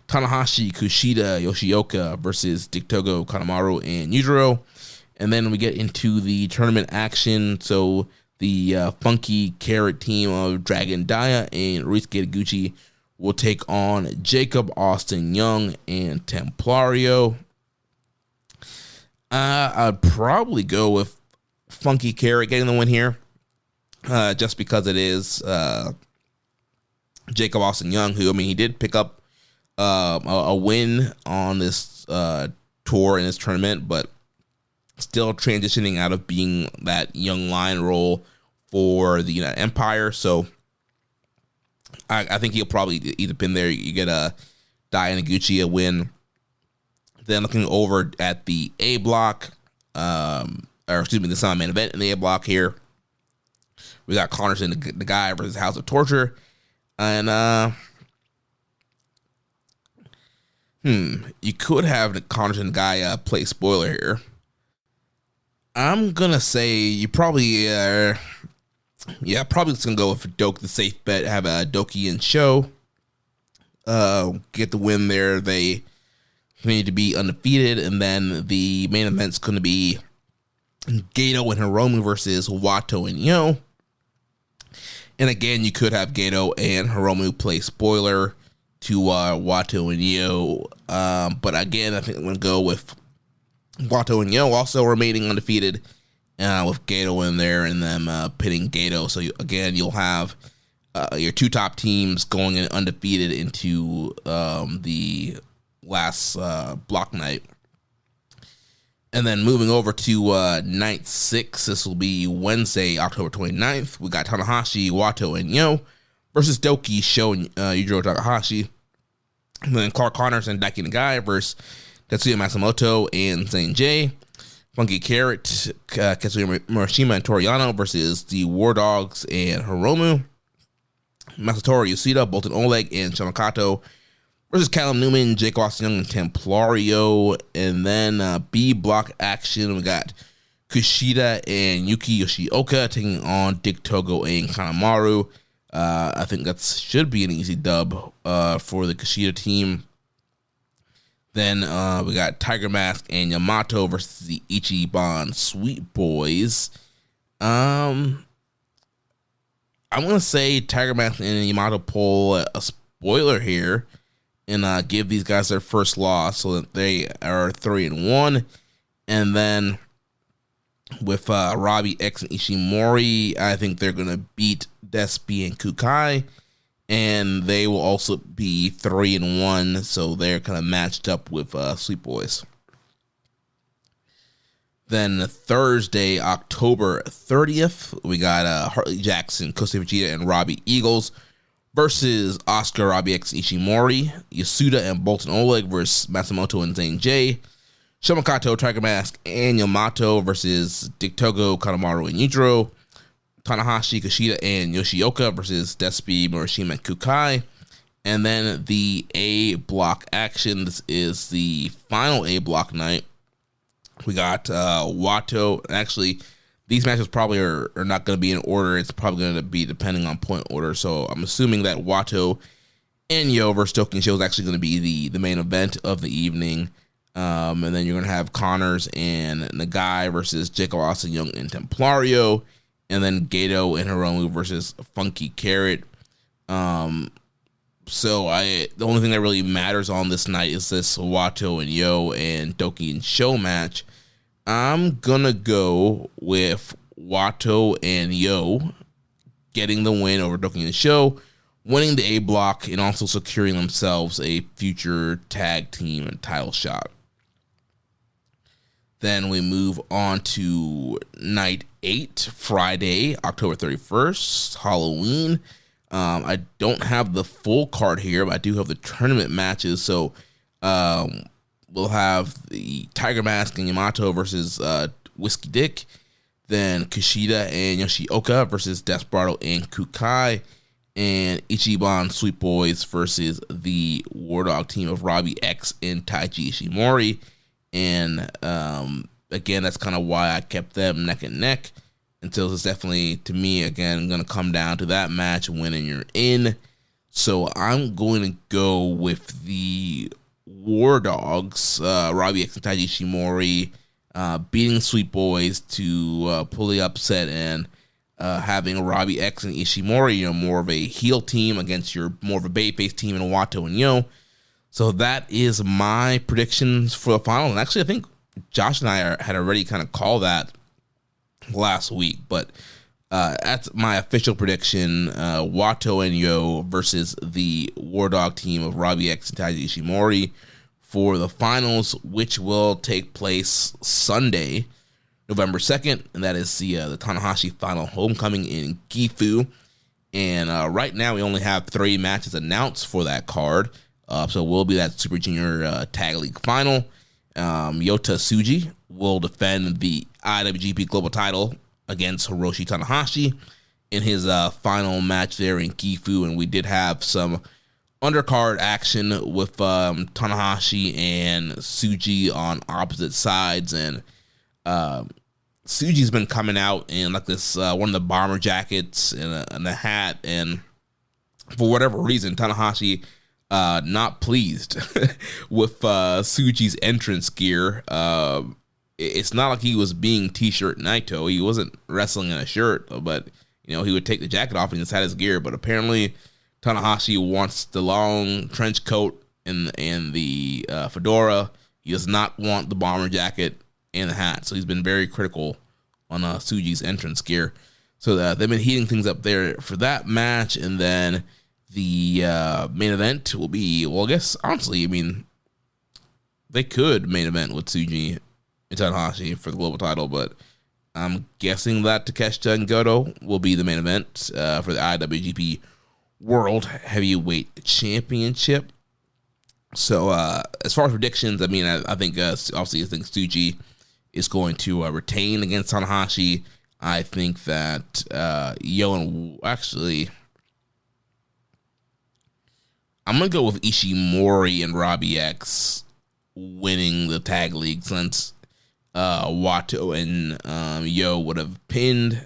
Tanahashi, Kushida, Yoshioka versus Dick Togo, Kanemaru, and Yujiro. And then we get into the tournament action. So the Funky Carrot team of Dragon Dia and Ryusuke Taguchi will take on Jacob Austin Young and Templario. I'd probably go with Funky Carrot getting the win here. Just because it is Jacob Austin Young, who, he did pick up a win on this tour in this tournament, but still transitioning out of being that young lion role for the United Empire. So I think he'll probably either pin there. You get a Dai Noguchi a win. Then looking over at the A block, the main event in the A block here, we got Connors and the guy versus House of Torture, and you could have the Connors and the guy play spoiler here. I'm gonna say you probably, probably just gonna go with Doki, the safe bet. Have a Doki and Show get the win there. They need to be undefeated, and then the main event's gonna be Gato and Hiromu versus Wato and Yo. And again, you could have Gato and Hiromu play spoiler to Wato and Yo. But again, I think I'm going to go with Wato and Yo also remaining undefeated with Gato in there and them pinning Gato. So you'll have your two top teams going in undefeated into the last block night. And then moving over to night 6, this will be Wednesday, October 29th. We got Tanahashi, Wato, and Yo versus Doki, Sho, and Yujiro Takahashi. And then Clark Connors and Daiki Nagai versus Tetsuya Matsumoto and Zayn J. Funky Carrot, Katsuya Murashima, and Toriano versus the War Dogs and Hiromu. Masatori Yoshida, Bolton Oleg, and Shamakato versus Callum Newman, Jake Austin Young, and Templario. And then B block action, we got Kushida and Yuki Yoshioka taking on Dick Togo and Kanemaru. I think that should be an easy dub for the Kushida team. Then we got Tiger Mask and Yamato versus the Ichiban Sweet Boys. I'm going to say Tiger Mask and Yamato pull a spoiler here and give these guys their first loss so that they are 3-1. And then with Robbie X and Ishimori, I think they're going to beat Despi and Kukai. and they will also be 3-1, so they're kind of matched up with Sweet Boys. Then Thursday, October 30th, we got Hartley Jackson, Kosei Fujita, and Robbie Eagles versus Oscar, Robbie X, Ishimori, Yasuda, and Bolton Oleg versus Matsumoto and Zane J, Shomakato, Tiger Mask, and Yamato versus Dick Togo, Kanemaru, and Yujiro, Tanahashi, Kushida, and Yoshioka versus Despi, Morishima, and Kukai. And then the A block action. This is the final A block night. We got Wato. Actually, these matches probably are not going to be in order. It's probably going to be depending on point order. So I'm assuming that Wato and Yo versus Token Show is actually going to be the main event of the evening. And then you're going to have Connors and Nagai versus Jacob Austin Young and Templario. And then Gato and Hiromu versus Funky Carrot. So the only thing that really matters on this night is this Wato and Yo and Doki and Show match. I'm going to go with Wato and Yo getting the win over Doki and Show, winning the A block, and also securing themselves a future tag team and title shot. Then we move on to night 8, Friday, October 31st, Halloween. I don't have the full card here, but I do have the tournament matches. So we'll have the Tiger Mask and Yamato versus Whiskey Dick. Then Kushida and Yoshioka versus Desperado and Kukai. And Ichiban Sweet Boys versus the War Dog team of Robbie X and Taiji Ishimori. And again, that's kind of why I kept them neck and neck. And so it's definitely, to me, again, going to come down to that match, win and you're in. So I'm going to go with the War Dogs, Robbie X and Taiji Ishimori, beating Sweet Boys to pull the upset, and having Robbie X and Ishimori, more of a heel team against your more of a babyface team in Wato and Yo. So that is my predictions for the final. And actually, I think Josh and I had already kind of called that last week, but that's my official prediction. Wato and Yo versus the War Dog team of Robbie X and Taiji Ishimori for the finals, which will take place Sunday, November 2nd, and that is the Tanahashi Final Homecoming in Gifu. And right now, we only have 3 matches announced for that card. So it will be that Super Junior Tag League final. Yota Tsuji will defend the IWGP Global title against Hiroshi Tanahashi in his final match there in Gifu. And we did have some undercard action with Tanahashi and Tsuji on opposite sides. And Tsuji's been coming out in like this one of the bomber jackets and a hat. And for whatever reason, Tanahashi not pleased with Tsuji's entrance gear. It's not like he was being T-shirt Naito. He wasn't wrestling in a shirt, but he would take the jacket off and just had his gear. But apparently, Tanahashi wants the long trench coat and the fedora. He does not want the bomber jacket and the hat. So he's been very critical on Tsuji's entrance gear. So they've been heating things up there for that match, and then the main event will be, well, I guess, honestly, they could main event with Tsuji and Tanahashi for the global title, but I'm guessing that Takeshita and Goto will be the main event for the IWGP World Heavyweight Championship. So as far as predictions, I think obviously Tsuji is going to retain against Tanahashi. I think that I'm going to go with Ishimori and Robbie X winning the tag league, since Wato and Yo would have pinned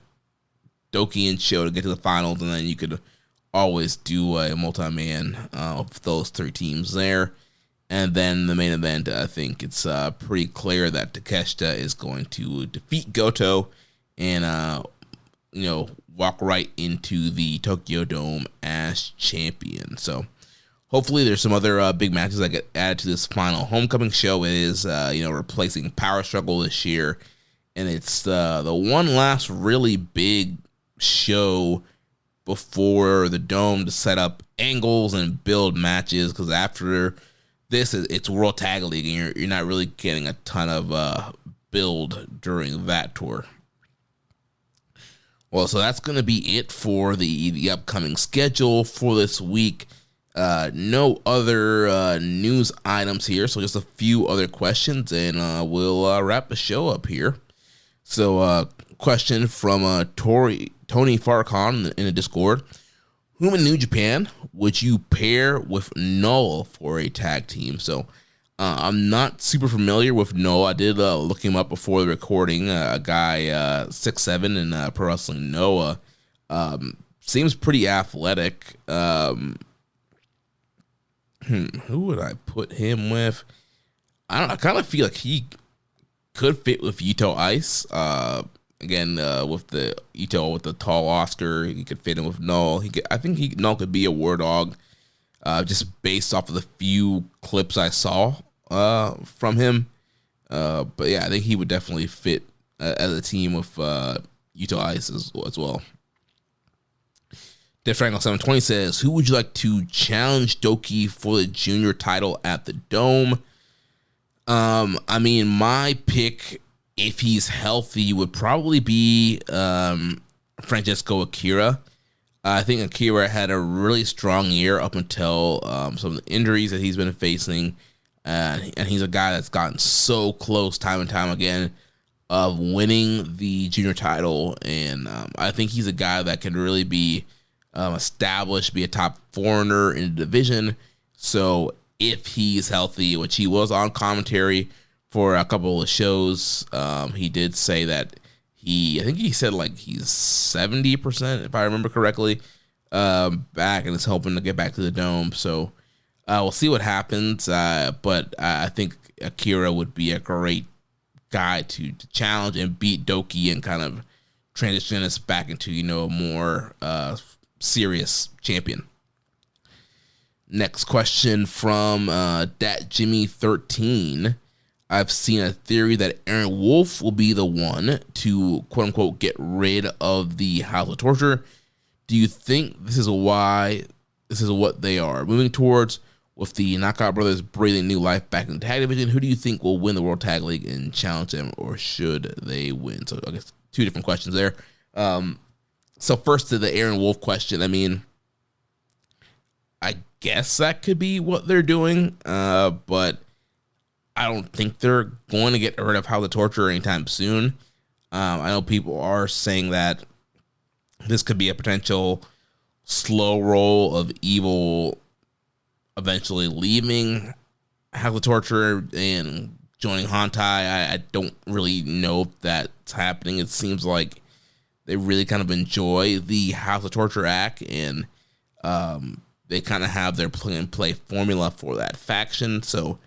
Doki and Sho to get to the finals, and then you could always do a multi-man of those 3 teams there. And then the main event, I think it's pretty clear that Takeshita is going to defeat Goto and walk right into the Tokyo Dome as champion. So hopefully there's some other big matches that get added to this final homecoming show. It is, replacing Power Struggle this year. And it's the one last really big show before the Dome to set up angles and build matches, because after this, it's World Tag League, and you're not really getting a ton of build during that tour. Well, so that's going to be it for the upcoming schedule for this week. No other news items here, so just a few other questions, and we'll wrap the show up here. So, question from Tony Farcon in the Discord. Whom in New Japan would you pair with Noah for a tag team? So, I'm not super familiar with Noah. I did look him up before the recording. A guy 6'7" in Pro Wrestling Noah. Seems pretty athletic. Who would I put him with? I don't know. I kind of feel like he could fit with Ito Ice. Again, with the Ito with the tall Oscar, he could fit in with Null. I think Null could be a war dog, just based off of the few clips I saw from him. But yeah, I think he would definitely fit as a team with Ito Ice as well. Diffrangle 720 says, who would you like to challenge Doki for the junior title at the Dome? I mean, my pick, if he's healthy, would probably be Francesco Akira. I think Akira had a really strong year up until some of the injuries that he's been facing. And he's a guy that's gotten so close time and time again of winning the junior title. And I think he's a guy that can really be established, be a top foreigner in the division. So if he's healthy, which he was on commentary for a couple of shows, he did say that I think he said like he's 70%, if I remember correctly, back, and is hoping to get back to the Dome. So we'll see what happens. But I think Akira would be a great guy to challenge and beat Doki and kind of transition us back into, a more serious champion. Next question from Dat Jimmy 13. I've seen a theory that Aaron Wolf will be the one to quote unquote get rid of the House of Torture. Do you think this is what they are moving towards with the Knockout Brothers breathing new life back in the tag division? Who do you think will win the World Tag League and challenge them, or should they win? So I guess two different questions there. So first to the Aaron Wolf question. I mean, I guess that could be what they're doing, but I don't think they're going to get rid of House of Torture anytime soon. I know people are saying that this could be a potential slow roll of Evil eventually leaving House of Torture and joining Hantai. I don't really know if that's happening. It seems like they really kind of enjoy the House of Torture act, and they kind of have their play-and-play formula for that faction. So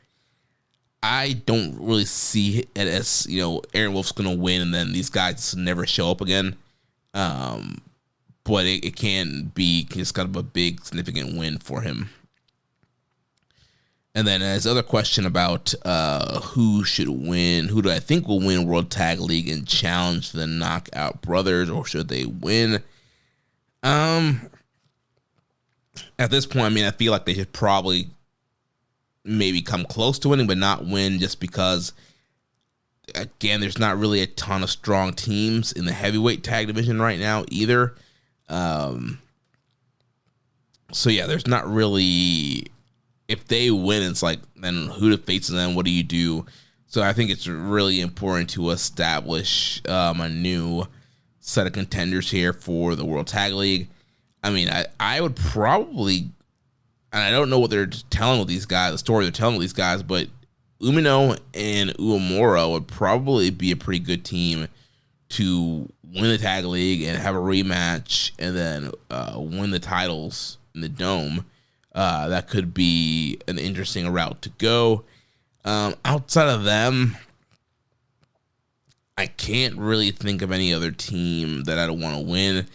I don't really see it as, Aaron Wolf's going to win and then these guys never show up again. But it can be just kind of a big, significant win for him. And then his other question about who should win, who do I think will win World Tag League and challenge the Knockout Brothers, or should they win? At this point, I mean, I feel like they should probably maybe come close to winning, but not win, just because, again, there's not really a ton of strong teams in the heavyweight tag division right now either. So yeah, there's not really, if they win, it's like, then who to face them? What do you do? So I think it's really important to establish a new set of contenders here for the World Tag League. I mean, I would probably, and I don't know what they're telling with these guys, the story they're telling with these guys, but Umino and Uemura would probably be a pretty good team to win the tag league and have a rematch and then win the titles in the Dome. That could be an interesting route to go. Outside of them, I can't really think of any other team that I don't want to win.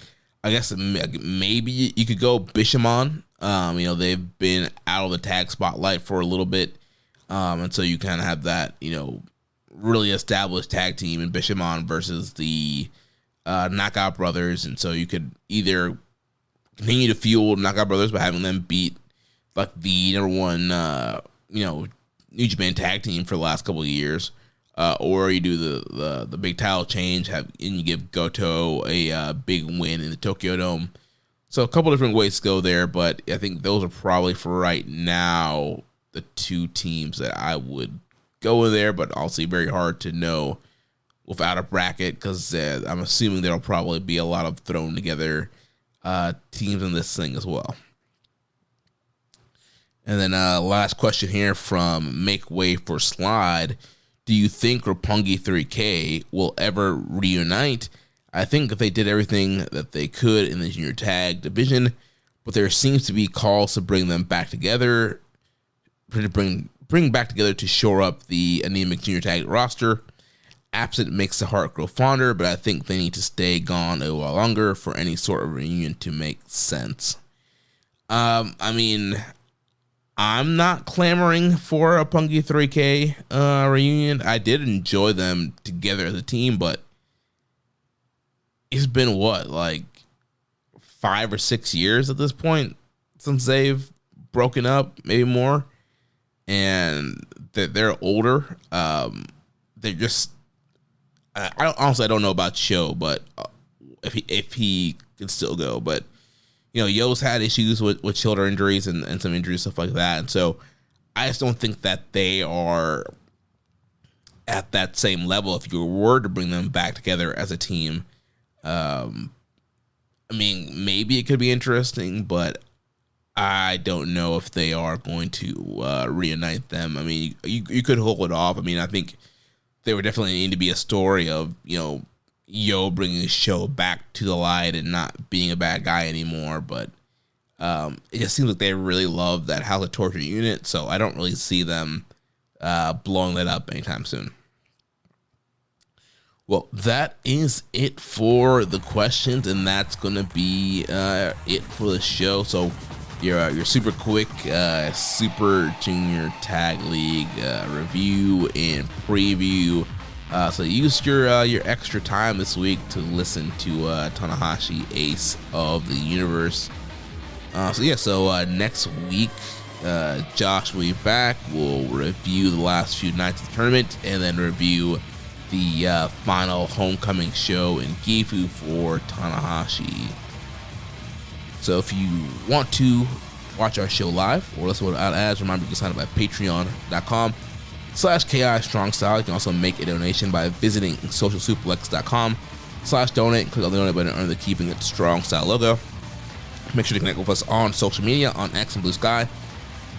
I guess maybe you could go Bishamon. They've been out of the tag spotlight for a little bit. And so you kind of have that, really established tag team in Bishamon versus the Knockout Brothers. And so you could either continue to fuel Knockout Brothers by having them beat like the number one, New Japan tag team for the last couple of years, or you do the big title change, and you give Goto a big win in the Tokyo Dome. So a couple different ways to go there, but I think those are probably for right now the two teams that I would go in there, but also very hard to know without a bracket because I'm assuming there'll probably be a lot of thrown together teams in this thing as well. And then last question here from Make Way for Slide. Do you think Roppongi 3K will ever reunite? I think they did everything that they could in the junior tag division, but there seems to be calls to bring them back together, to bring back together to shore up the anemic junior tag roster. Absent makes the heart grow fonder, but I think they need to stay gone a while longer for any sort of reunion to make sense. I mean, I'm not clamoring for a Roppongi 3K reunion. I did enjoy them together as a team, but it's been like 5 or 6 years at this point since they've broken up, maybe more, and they're older. They're just. I don't know about Sho, but if he can still go, but Yo's had issues with shoulder injuries and some injuries, stuff like that, and so I just don't think that they are at that same level. If you were to bring them back together as a team, I mean, maybe it could be interesting, but I don't know if they are going to reunite them. I mean, you could hold it off. I mean, I think there would definitely need to be a story of, Yo bringing Sho back to the light and not being a bad guy anymore. But it just seems like they really love that House of Torture unit, so I don't really see them blowing that up anytime soon. Well, that is it for the questions, and that's going to be it for the show. So your super quick Super Junior Tag League review and preview. So use your extra time this week to listen to Tanahashi, Ace of the Universe. So next week, Josh will be back. We'll review the last few nights of the tournament and then review the final homecoming show in Gifu for Tanahashi. So if you want to watch our show live or listen without ads, remember you can sign up at patreon.com/KI Strong Style. You can also make a donation by visiting socialsuplex.com/donate. Click on the donate button under the Keeping It Strong Style logo. Make sure to connect with us on social media on X and Blue Sky.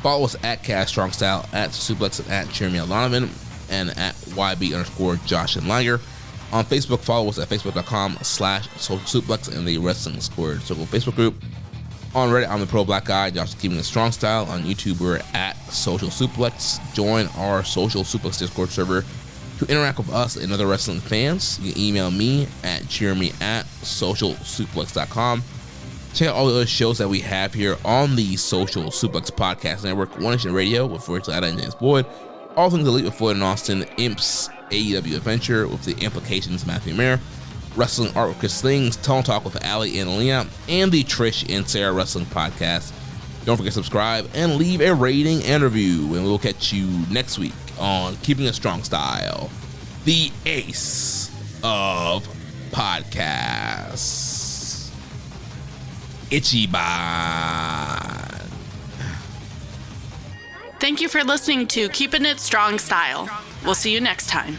Follow us at KI Strong Style, at Suplex, and at Jeremy Donovan, and at YB_Josh and Liger. On Facebook, follow us at facebook.com/socialsuplex and the Wrestling Squared Circle Facebook group. On Reddit, I'm the Pro Black Guy, Josh is Keeping It Strong Style. On YouTube, we're at Social Suplex. Join our Social Suplex Discord server to interact with us and other wrestling fans. You can email me at jeremy@socialsuplex.com. Check out all the other shows that we have here on the Social Suplex Podcast Network. One Nation Radio with Rachel Adda and James Boyd. All Things Elite with Floyd and Austin. Imps AEW Adventure with the Implications Matthew Mayer. Wrestling Art with Chris Slings. Tone Talk with Ali and Alina. And the Trish and Sarah Wrestling Podcast. Don't forget to subscribe and leave a rating and review. And we'll catch you next week on Keeping It Strong Style, the ace of podcasts. Ichiban. Thank you for listening to Keepin' It Strong Style. We'll see you next time.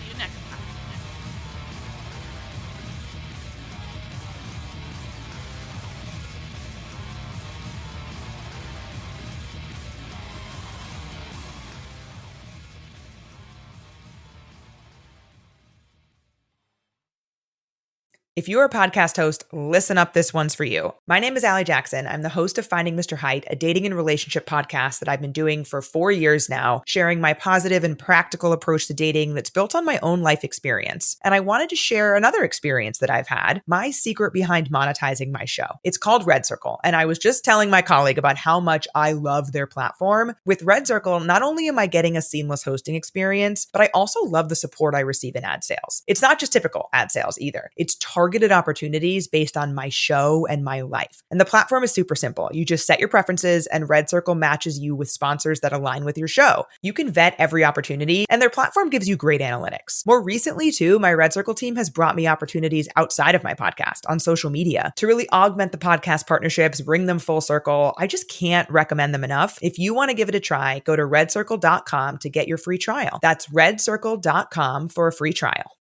If you're a podcast host, listen up, this one's for you. My name is Allie Jackson. I'm the host of Finding Mr. Height, a dating and relationship podcast that I've been doing for 4 years now, sharing my positive and practical approach to dating that's built on my own life experience. And I wanted to share another experience that I've had, my secret behind monetizing my show. It's called Red Circle, and I was just telling my colleague about how much I love their platform. With Red Circle, not only am I getting a seamless hosting experience, but I also love the support I receive in ad sales. It's not just typical ad sales either. It's targeted targeted opportunities based on my show and my life. And the platform is super simple. You just set your preferences and Red Circle matches you with sponsors that align with your show. You can vet every opportunity and their platform gives you great analytics. More recently too, my Red Circle team has brought me opportunities outside of my podcast on social media to really augment the podcast partnerships, bring them full circle. I just can't recommend them enough. If you want to give it a try, go to redcircle.com to get your free trial. That's redcircle.com for a free trial.